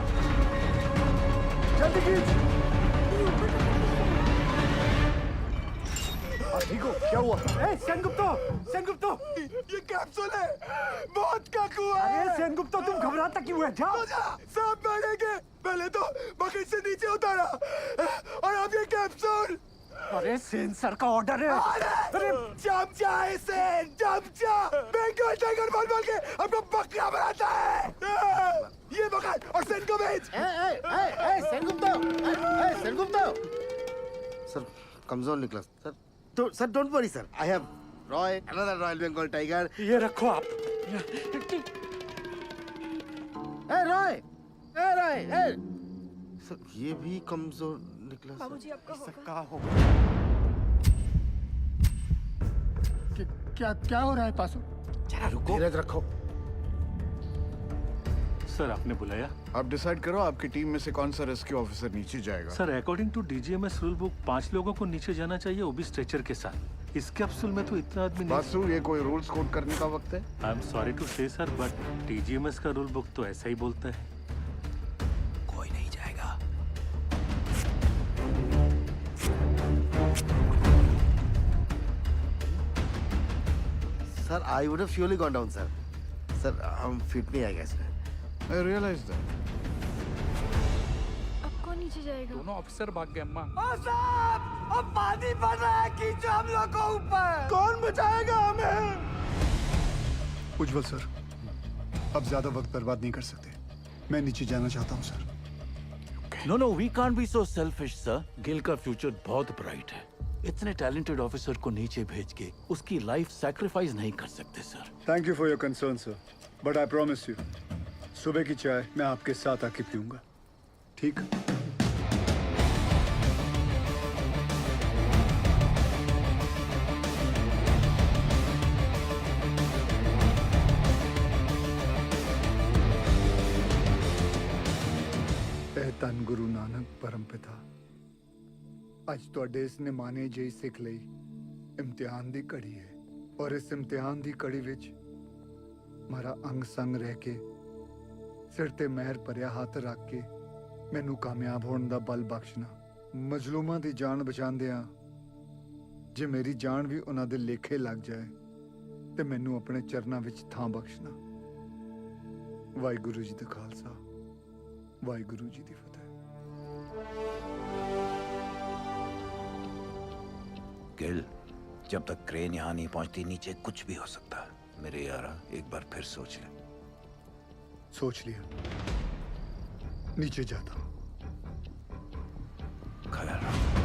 जल्दी खींच। ठीक हो? क्या हुआ? सेनगुप्तो, ये कैप्सूल है, बहुत काकू है। अरे सेनगुप्तो, तुम घबराता क्यों है? जाओ। सांप मारेंगे। पहले तो बकेट से नीचे उतारा और अब ये कैप्सूल। अरे सेन सर का ऑर्डर है। अरे चमचा है सेन, चमचा। बंगाल टाइगर बोल के अपना बकरा बनाता है। ये पकड़ और सेन को भेज। सेनगुप्तो। सर कमजोर निकला सर। तो sir don't worry sir, I have Roy, another royal Bengal tiger. ये रखो आप। रॉय, सर ये भी कमजोर निकला। बाबूजी आपका होगा। क्या हो रहा है पासो? जरा रुको। धीरज रखो। सर आपने बुलाया? आप डिसाइड करो आपकी टीम में से कौन सा रेस्क्यू ऑफिसर नीचे जाएगा। Sir according to DGMS rule book 5 लोगों को नीचे जाना चाहिए, वो भी स्ट्रेचर के साथ। इस कैप्सूल में तो इतना आदमी नहीं। बासु, ये कोई रूल्स कोड करने का वक्त है? आई एम सॉरी टू से सर, बट डीजीएमएस का रूल बुक तो ऐसा ही बोलता है। कोई नहीं जाएगा। Sir I would have surely gone down sir. Sir हम फिट नहीं आएगा इसमें। I realize that. अब कौन नीचे जाएगा? दोनों ऑफिसर भाग गए अम्मा। साहब, अब पानी बढ़ रहा है, खींचो हम लोग को ऊपर। कौन बचाएगा हमें? उज्जवल सर, अब ज्यादा वक्त बर्बाद नहीं कर सकते। मैं नीचे जाना चाहता हूँ sir. No, we can't be so selfish, sir. Gill का फ्यूचर बहुत ब्राइट है। इतने टैलेंटेड ऑफिसर को नीचे भेज के उसकी लाइफ सैक्रिफाइस नहीं कर सकते sir. Thank you for your concern sir, but I promise you, सुबह की चाय मैं आपके साथ आके पीऊंगा, ठीक? ਧੰਨ ਗੁਰੂ ਨਾਨਕ ਪਰਮਪਿਤਾ, ਅੱਜ ਤੁਹਾਡੇ ਇਸ ਨਿਮਾਣੇ ਜਿਹੀ ਸਿੱਖ ਲਈ ਇਮਤਿਹਾਨ ਦੀ ਘੜੀ ਹੈ, ਔਰ ਇਸ ਇਮਤਿਹਾਨ ਦੀ ਘੜੀ ਵਿੱਚ ਮਾਰਾ ਅੰਗ ਸੰਗ ਰਹਿ ਕੇ ਸਿਰ ਤੇ ਮਹਿਰ ਭਰਿਆ ਹੱਥ ਰੱਖ ਕੇ ਮੈਨੂੰ ਕਾਮਯਾਬ ਹੋਣ ਦਾ ਬਲ ਬਖਸ਼ਣਾ। ਮਜ਼ਲੂਮਾਂ ਦੀ ਜਾਨ ਬਚਾਉਂਦਿਆਂ ਜੇ ਮੇਰੀ ਜਾਨ ਵੀ ਉਹਨਾਂ ਦੇ ਲੇਖੇ ਲੱਗ ਜਾਏ ਤੇ ਮੈਨੂੰ ਆਪਣੇ ਚਰਨਾਂ ਵਿੱਚ ਥਾਂ ਬਖਸ਼ਣਾ। ਵਾਹਿਗੁਰੂ ਜੀ ਦਾ ਖਾਲਸਾ, ਵਾਹਿਗੁਰੂ ਜੀ ਦੀ ਫਤਿਹ। गिल, जब तक क्रेन यहाँ नहीं पहुंचती नीचे कुछ भी हो सकता है। मेरे यारा एक बार फिर सोच ले। सोच लिया, नीचे जाता हूँ। ख्याल रखो।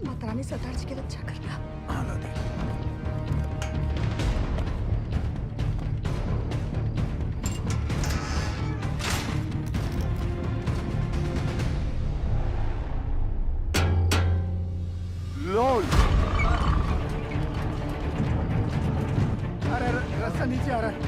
मातारानी सरदार जी के लिए अच्छा करना। हाँ लादी। लोल, अरे रास्ता नीचे आ रहा है।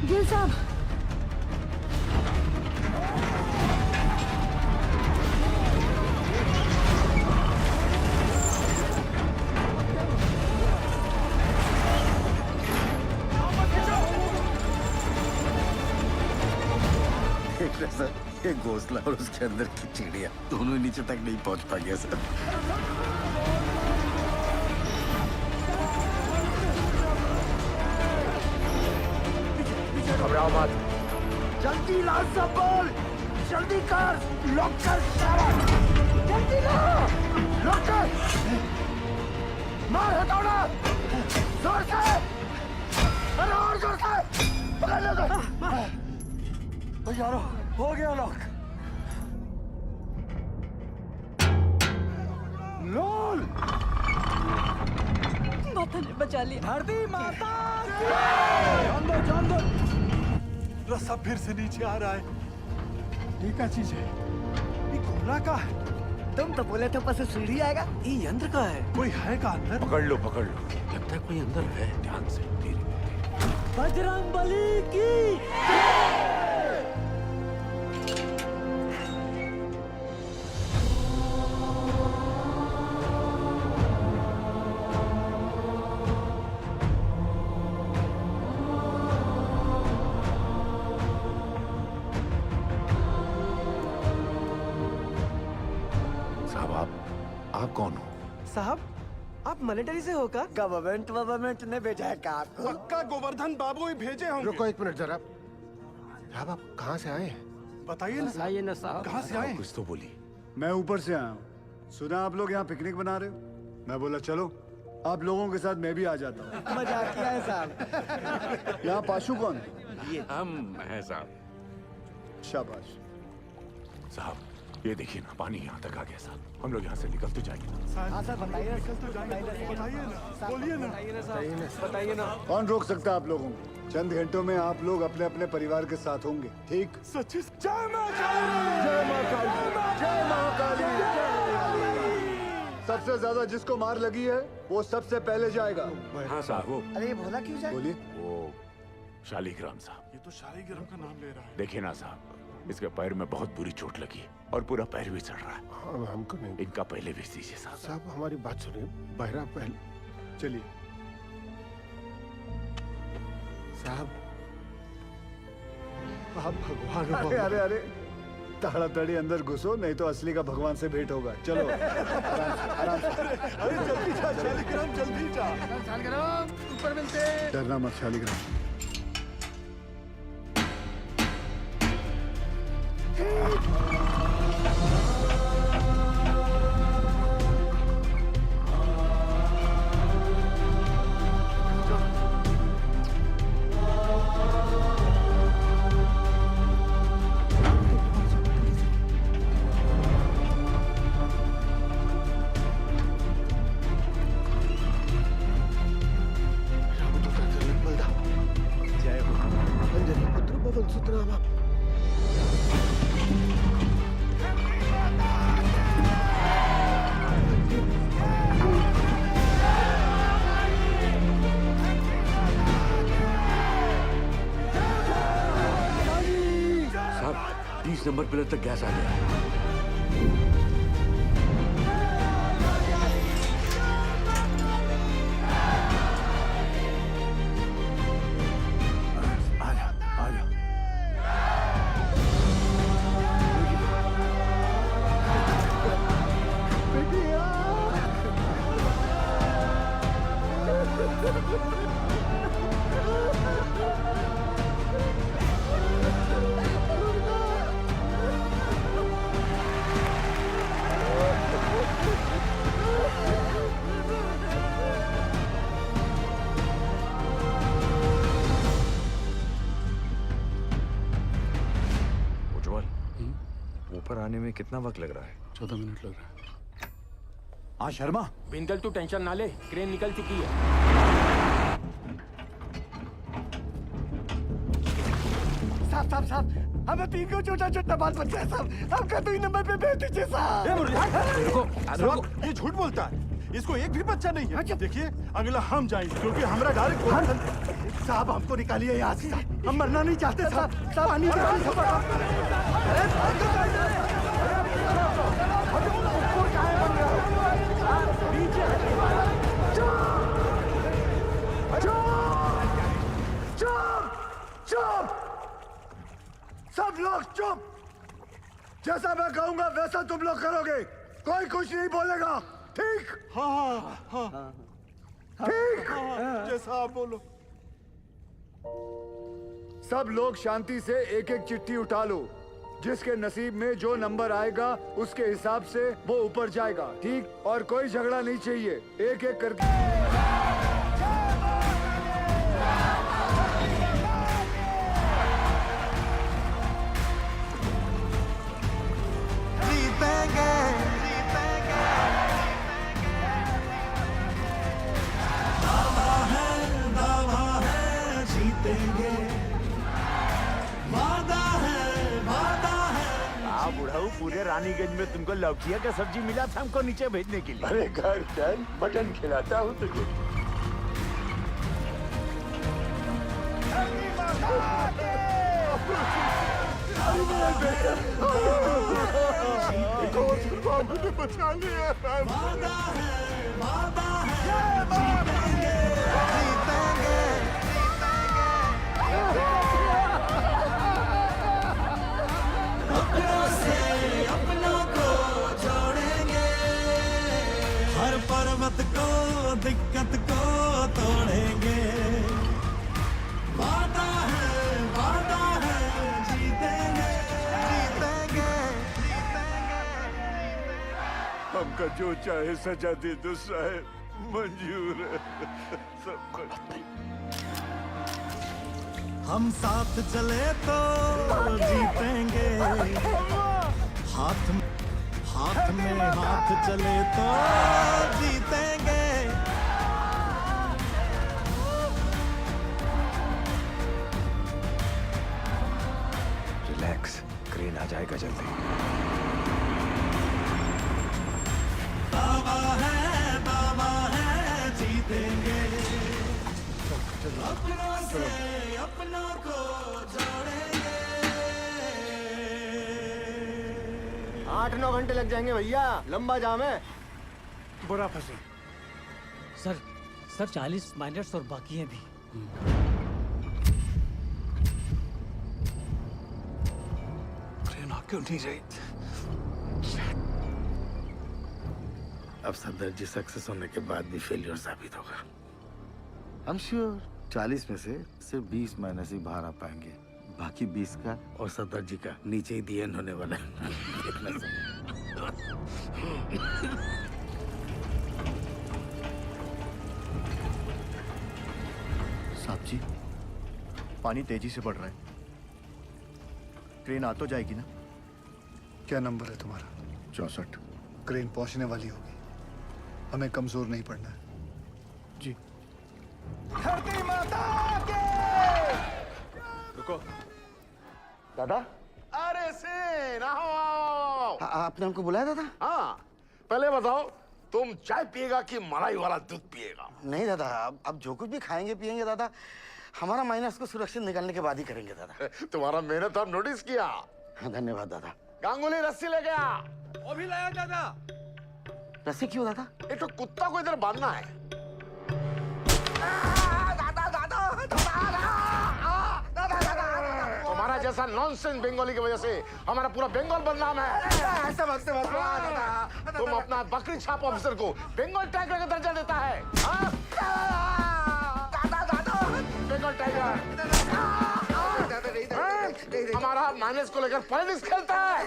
गिल साहब, देख रहे सर, ये घोंसला और उसके अंदर की चिड़िया दोनों नीचे तक नहीं पहुंच पा गया सर। घबराओ मत। जल्दी लाल सब बोल, जल्दी कर, लॉक कर सारा। जल्दी लो। रोक के। मार हथौड़ा। जोर से। अरे और जोर से। पकड़ लो तो। यारो हो गया लॉक। लोल। माता ने बचा लिया। धरती माता। जान दो। रस्सा फिर से नीचे आ रहा है। ये क्या चीज है? ये गोला का है। तुम तो बोले थे ऊपर से सीढ़ी आएगा। ये यंत्र का है। कोई है का अंदर? पकड़ लो लगता है कोई अंदर है। ध्यान से धीरे। बजरंग बली की आप कौन हो? साहब आप मिलिट्री से हो का? गवर्नमेंट ने भेजा है का आपको? पक्का गोवर्धन बाबू ही भेजे होंगे। रुको एक मिनट जरा। साहब आप कहाँ से आए हैं? बताइए ना साहब। कहाँ से आए? कुछ तो बोली। मैं ऊपर से आया हूँ। सुना आप लोग यहाँ पिकनिक बना रहे हो। मैं बोला चलो आप लोगों के साथ मैं भी आ जाता हूँ। मजाक किया है साहब। यहाँ पाशु कौन है? ये हम हैं साहब। शाबाश। साहब ये देखिए ना, पानी यहाँ तक आ गया साहब। हम लोग यहाँ से निकल तो जाएंगे ना। हाँ सर बताइए बताइए ना। कौन रोक सकता है आप लोगों को? चंद घंटों में आप लोग अपने अपने परिवार के साथ होंगे। ठीक? सच्ची जय मां काली। जय मां काली। जय मां काली। सबसे ज्यादा जिसको मार लगी है वो सबसे पहले जाएगा। हाँ साहब वो। अरे ये भोला क्यों जाए? बोलिए। वो शालिग्राम साहब। ये तो शालिग्राम का नाम ले रहा है। देखिए ना साहब, इसके पैर में बहुत बुरी चोट लगी है और पूरा पैर भी चढ़ रहा है। हाँ, हमको नहीं। इनका पहले भेज दीजिए साहब। साहब हमारी बात सुनिए। बहरा पहले। चलिए साहब आप भगवान हो। अरे अरे ताड़ाताड़ी अंदर घुसो, नहीं तो असली का भगवान से भेंट होगा। चलो आराम से। अरे जल्दी जा शालिग्राम, जल्दी जा। शालिग्राम ऊपर मिलते। डरना मत शालिग्राम। जय हो। अंजनी पुत्र पवन सुत रामा। साहब 30 नंबर पिलर तक गैस आ गया है। ऊपर आने में कितना वक्त लग रहा है? 14 मिनट लग रहा है। हाँ शर्मा। बिंदल तू टेंशन ना ले, क्रेन निकल चुकी है। साहब हमें 3 को छोटा बाल बच्चा है साहब। आपका 2 नंबर पे भेज दीजिए साहब। ये झूठ बोलता है। इसको एक भी बच्चा नहीं है। देखिए अगला हम जाएंगे क्योंकि हमारा डायरेक्ट। साहब हमको निकालिए यहाँ से। हम मरना नहीं चाहते साहब। पानी सब लोग चुप। जैसा मैं कहूंगा वैसा तुम लोग करोगे। कोई कुछ नहीं बोलेगा। ठीक? हाँ। ठीक? जैसा आप बोलो। सब लोग शांति से एक एक चिट्ठी उठा लो। जिसके नसीब में जो नंबर आएगा उसके हिसाब से वो ऊपर जाएगा, ठीक? और कोई झगड़ा नहीं चाहिए, एक एक करके। बुढ़ाऊ, पूरे रानीगंज में तुमको लौकिया का सब्जी मिला था हमको नीचे भेजने के लिए। अरे घर चल, मटन खिलाता हूँ तुझे। मुझे बचा लिया। अपनों को जोड़ेंगे, हर पर्वत को दिक्कत को तोड़ेंगे। वादा है जीतेंगे, जीतेंगे। हमका जो चाहे सजा दे दो साहब, मंजूर है सब कुछ। हम साथ चले तो जीतेंगे, हाथ में हाथ चले तो जीतेंगे। रिलैक्स, क्रेन आ जाएगा जल्दी। बाबा है जीतेंगे, अपनों से अपनों को जोड़ेंगे। 8-9 घंटे लग जाएंगे भैया, लंबा जाम है। बुरा फंसे। सर 40 माइनर्स और बाकी हैं भी। ट्रेन आ क्यों नहीं रही? अब सदर जी सक्सेस होने के बाद भी फेलियर साबित होगा। आई एम श्योर 40 में से सिर्फ 20 माइनस ही बाहर आ पाएंगे, बाकी 20 का और सदर जी का नीचे ही दी एंड होने वाला है। देखना साहब जी, पानी तेजी से बढ़ रहा है, ट्रेन आ तो जाएगी ना? क्या नंबर है तुम्हारा? 64। क्रेन पहुंचने वाली होगी, हमें कमजोर नहीं पड़ना है। जी। धरती माता के। रुको दादा। अरे सेन, आओ। आपने हमको बुलाया दादा? हाँ, पहले बताओ तुम चाय पिएगा कि मलाई वाला दूध पिएगा? नहीं दादा, अब जो कुछ भी खाएंगे पिएंगे दादा, हमारा माइनस को सुरक्षित निकालने के बाद ही करेंगे दादा। तुम्हारा मेहनत हम नोटिस किया। हाँ, धन्यवाद दादा। गांगुली रस्सी ले गया। वो भी लाया दादा। रस्सी क्यों दादा? एक तो कुत्ता को इधर बांधना है। तुम्हारा जैसा नॉनसेंस बंगाली की वजह से हमारा पूरा बंगाल बदनाम है। तुम अपना बकरी छाप ऑफिसर को बंगाल टाइगर का दर्जा देता है। बंगाल टाइगर हमारा माइनस को लेकर पॉलिटिक्स खेलता है।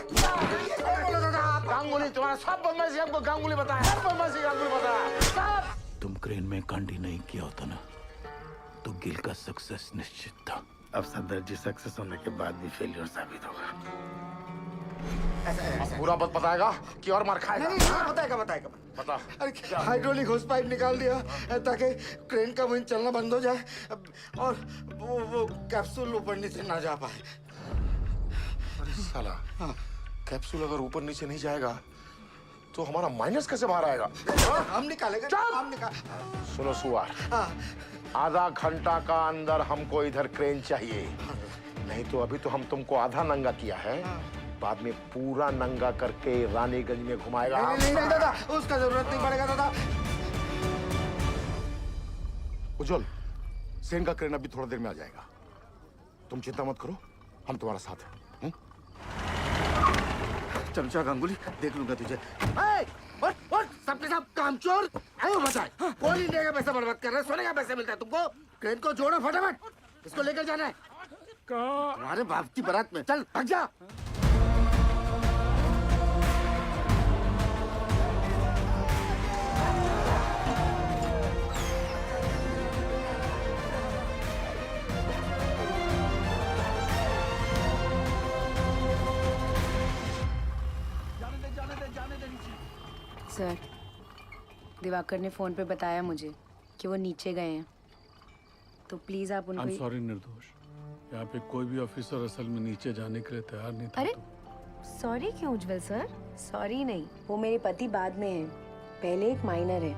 गांगुली तुम्हारा सब बदमाशी हमको गांगुली बताया, सब बदमाशी गांगुली बताया। तुम क्रेन में कांडी नहीं किया होता ना तो गिल का सक्सेस निश्चित था। अब सदर जी सक्सेस होने के बाद भी फेलियर साबित होगा। पूरा बात बताएगा कि और मार खाएगा? नहीं, बताएगा। बता। अरे हाइड्रोलिक होस पाइप निकाल दिया ताकि क्रेन का विंड चलना बंद हो जाए और वो कैप्सूल ऊपर नीचे ना जा पाए। अरे साला, कैप्सूल अगर ऊपर नीचे नहीं जाएगा तो हमारा माइनस कैसे बाहर आएगा? हम निकालेंगे। सुनो सुअर, आधा घंटा का अंदर हमको इधर क्रेन चाहिए, नहीं तो अभी तो हम तुमको आधा नंगा किया है, बाद में पूरा नंगा करके रानीगंज में घुमाएगा। नहीं दादा, उसका जरूरत नहीं पड़ेगा दादा। उज्जवल, सेन का क्रेन अभी थोड़ा देर में आ जाएगा, तुम चिंता मत करो, हम तुम्हारा साथ हैं। चमचा गांगुली, देख लूंगा तुझे। सबके सब कामचोर आयो बताए। कोल इंडिया का पैसा बर्बाद कर रहे, सोने का पैसा मिलता है तुमको। क्रेन को जोड़ो फटाफट, इसको लेकर जाना है। तुम्हारे बाप की बारात में। चल भाग जा। सर, दिवाकर ने फोन पे बताया मुझे कि वो नीचे गए हैं, तो प्लीज आप उनको। I'm sorry निर्दोष, यहाँ पे कोई भी ऑफिसर असल में नीचे जाने के लिए तैयार नहीं था। अरे सॉरी क्यों उज्जवल सर? सॉरी नहीं, वो मेरे पति बाद में हैं, पहले एक माइनर है।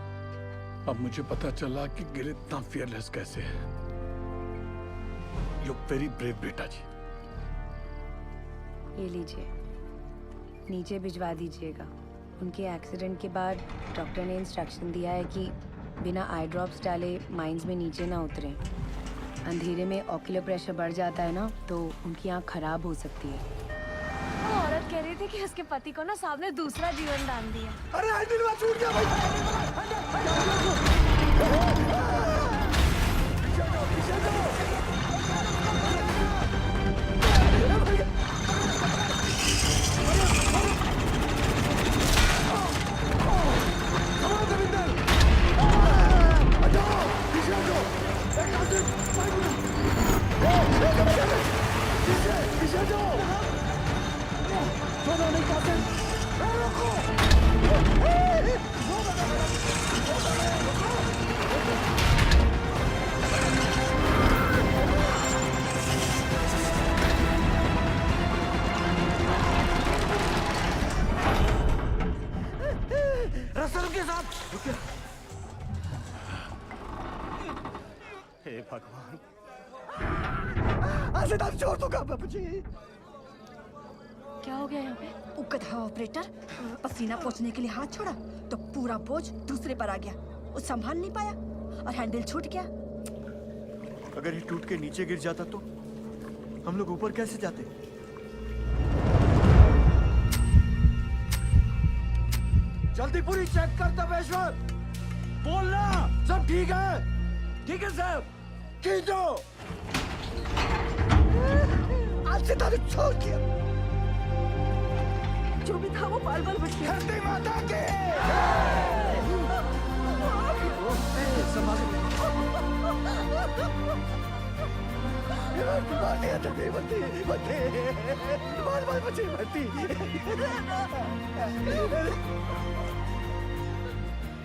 अब मुझे पता चला कि गिल इतना फियरलेस कैसे है। यू वेरी ब्रेव बेटा जी। ये लीजिए, नीचे भिजवा दीजिएगा। उनके एक्सीडेंट के बाद डॉक्टर ने इंस्ट्रक्शन दिया है कि बिना आई ड्रॉप्स डाले माइंस में नीचे ना उतरें। अंधेरे में ऑक्यूलर प्रेशर बढ़ जाता है ना, तो उनकी आँख खराब हो सकती है। वो औरत कह रही थी कि उसके पति को ना साहब ने दूसरा जीवन दान दिया। अरे हैंडल छूट गया भाई। हे भगवान, आशीर्वाद छोड़ दूंगा बाबूजी। क्या हो गया यहाँ पे? उकथा ऑपरेटर पसीना पोंछने के लिए हाथ छोड़ा तो पूरा बोझ दूसरे पर आ गया। वो संभाल नहीं पाया और हैंडल छूट गया। अगर ये टूट के नीचे गिर जाता तो हम लोग ऊपर कैसे जाते? जल्दी पूरी चेक कर तपेश्वर। बोलना सब ठीक है? ठीक है साहब। खींचो। आज से तारीख छोड़ दिया। जो भी था वो बाल बाल बच गया। धरती माता के।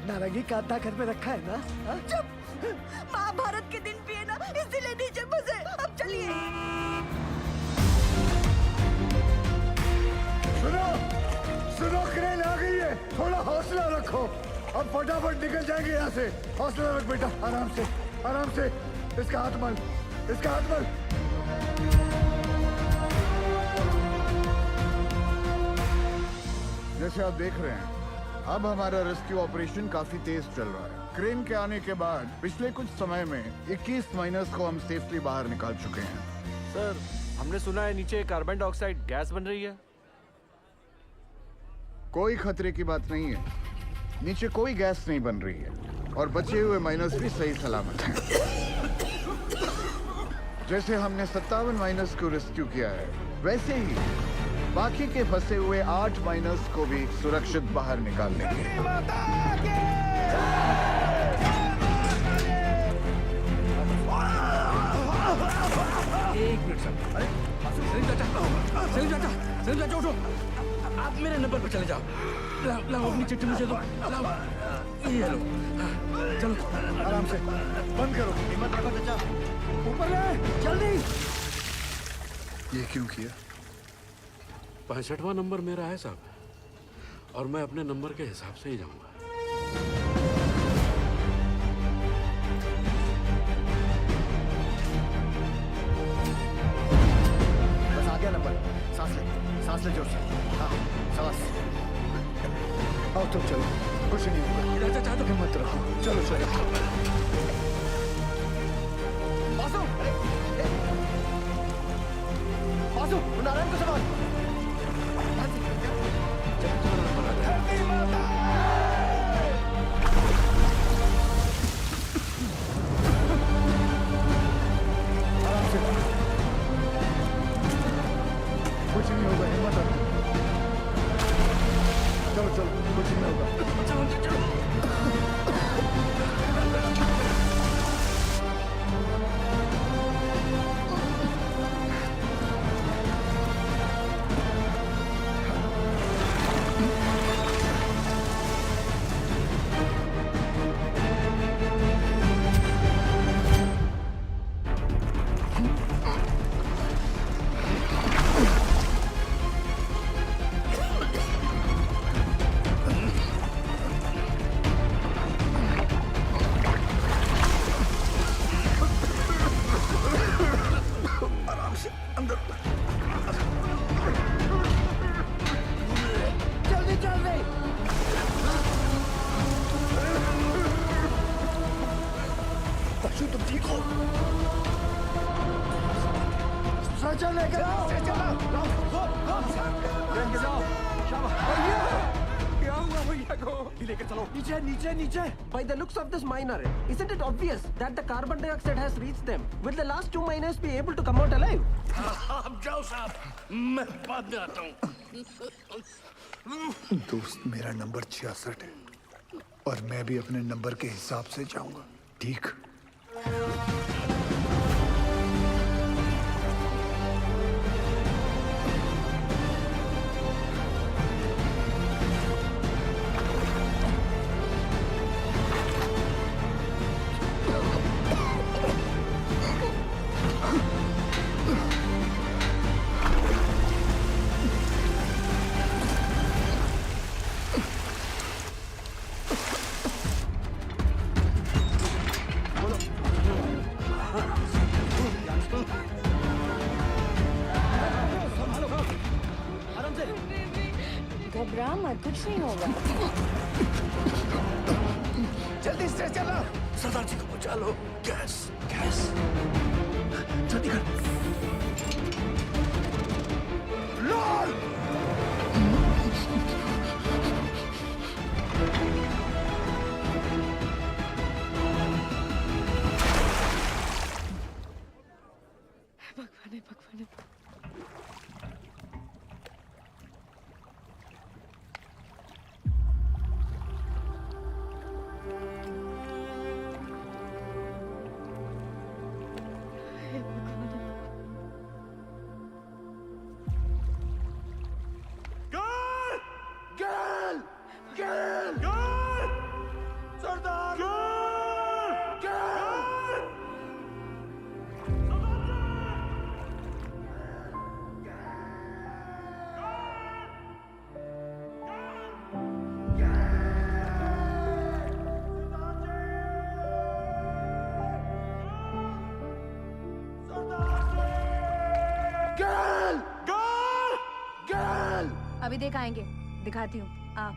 नारंगी कांटा घर में रखा है ना? चुप। महाभारत के दिन पिए ना, इसीलिए नीचे फंसे। अब चलिए। सुनो सुनो, क्रेन आ गई है, थोड़ा हौसला रखो। अब फटाफट निकल जाएंगे यहाँ से। हौसला रख बेटा, आराम से आराम से। इसका हाथ मल, इसका हाथ मल। जैसे आप देख रहे हैं, अब हमारा रेस्क्यू ऑपरेशन काफी तेज चल रहा है। क्रेन के आने के बाद पिछले कुछ समय में 21 माइनर्स को हम सेफली बाहर निकाल चुके हैं। सर, हमने सुना है नीचे कार्बन डाइऑक्साइड गैस बन रही है। कोई खतरे की बात नहीं है, नीचे कोई गैस नहीं बन रही है और बचे हुए माइनर्स भी सही सलामत हैं। जैसे हमने 57 माइनर्स को रेस्क्यू किया है, वैसे ही बाकी के फंसे हुए 8 माइनर्स को भी सुरक्षित बाहर निकाल लेंगे। एक मिनट सर। अरे सलीम चाचा उठो। आप मेरे नंबर पर चले जाओ। लाओ अपनी चिट्ठी मुझे दो। लाओ, ये लो। चलो आराम से, बंद करो। हिम्मत रखो चाचा। ऊपर ले, जल्दी। ये क्यों किया? 65वां नंबर मेरा है साहब, और मैं अपने नंबर के हिसाब से ही जाऊंगा। बस आ गया नंबर। सांस ले जोर से। हाँ, सांस। आओ तो चलो, कुछ नहीं होगा। चाचा तो हिम्मत रखो, चलो चलो। बासु, नारायण को संभाल। कुछ नहीं होगा, हिम्मत रखो। चलो चलो, कुछ नहीं होगा। अंदर जल्दी जल्दी। बच्चू तुम ठीक हो? सचल लेकर आओ। लेके जाओ। क्या हुआ भैया को? लेके चलो। नीचे नीचे नीचे। By the looks of this miner, isn't it obvious that the carbon dioxide has reached them? Will the last 2 miners be able to come out alive? आप जाओ साहब, मैं बाद में आता हूँ। दोस्त मेरा नंबर 66 है और मैं भी अपने नंबर के हिसाब से जाऊंगा, ठीक? घबरा मत, कुछ नहीं होगा। जल्दी से चलो। सरदार जी को बचा लो। गैस गैस जल्दी कर। लाल भगवान भगवान। अभी दिखाएंगे, दिखाती हूँ। आ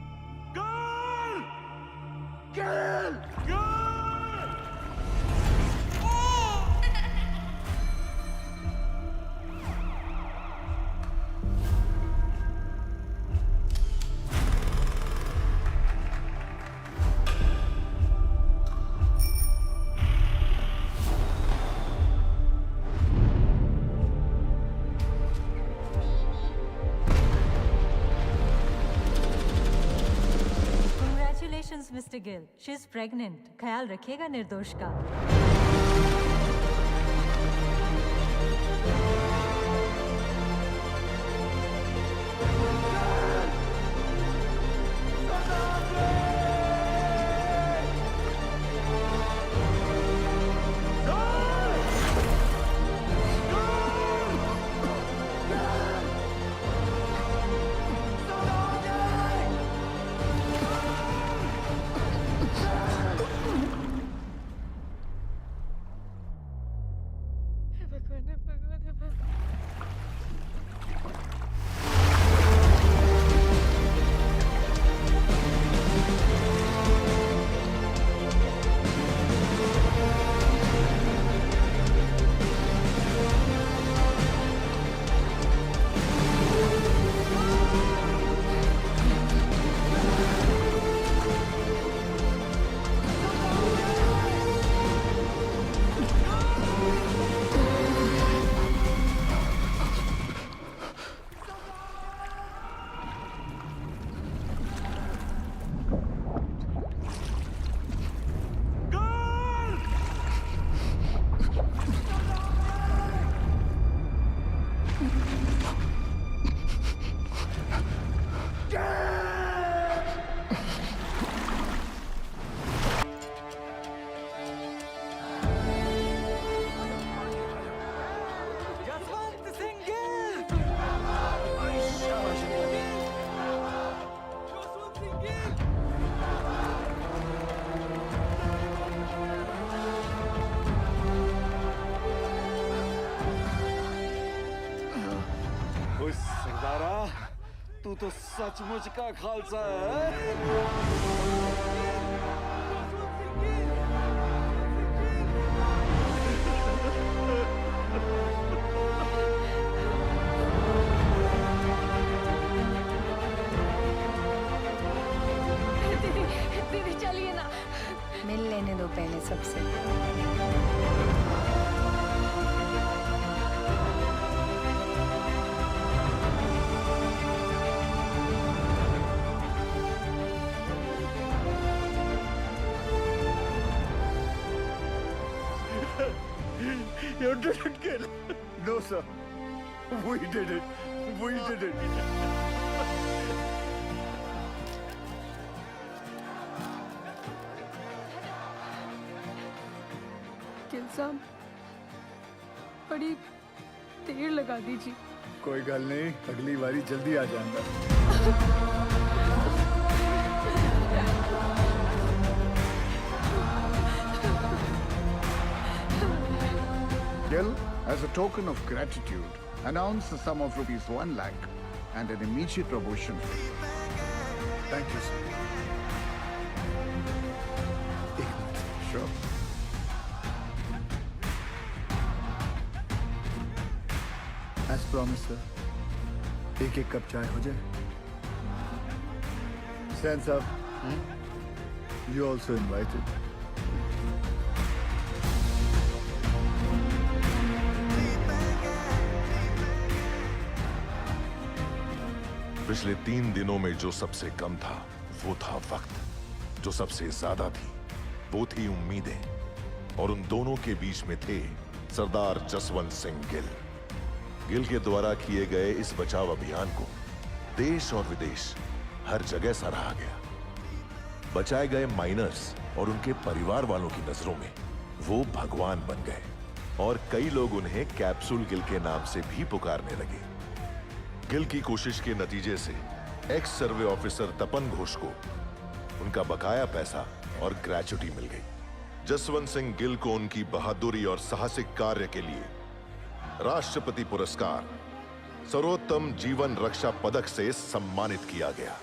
mister Gill, she is pregnant. ख्याल रखिएगा निर्दोष का। ओए सरदारा, तू तो सचमुच का खालसा है। दीदी चलिए ना, मिल लेने दो पहले सबसे। You didn't kill. No, sir. We did it. We did it. Gill साहब, बड़ी देर लगा दीजिए। कोई गल नहीं, अगली बारी जल्दी आ जाऊंगा। Gill, as a token of gratitude, announce the sum of ₹1 lakh and an immediate promotion. Thank you, sir. Sure. As promised, sir. एक कप चाय हो जाए। Stan साहब, you also invited. पिछले 3 दिनों में जो सबसे कम था वो था वक्त, जो सबसे ज्यादा थी वो थी उम्मीदें, और उन दोनों के बीच में थे सरदार जसवंत सिंह गिल। गिल के द्वारा किए गए इस बचाव अभियान को देश और विदेश हर जगह सराहा गया। बचाए गए माइनर्स और उनके परिवार वालों की नजरों में वो भगवान बन गए, और कई लोग उन्हें कैप्सूल गिल के नाम से भी पुकारने लगे। गिल की कोशिश के नतीजे से एक्स सर्वे ऑफिसर तपन घोष को उनका बकाया पैसा और ग्रेच्युटी मिल गई। जसवंत सिंह गिल को उनकी बहादुरी और साहसिक कार्य के लिए राष्ट्रपति पुरस्कार सर्वोत्तम जीवन रक्षा पदक से सम्मानित किया गया।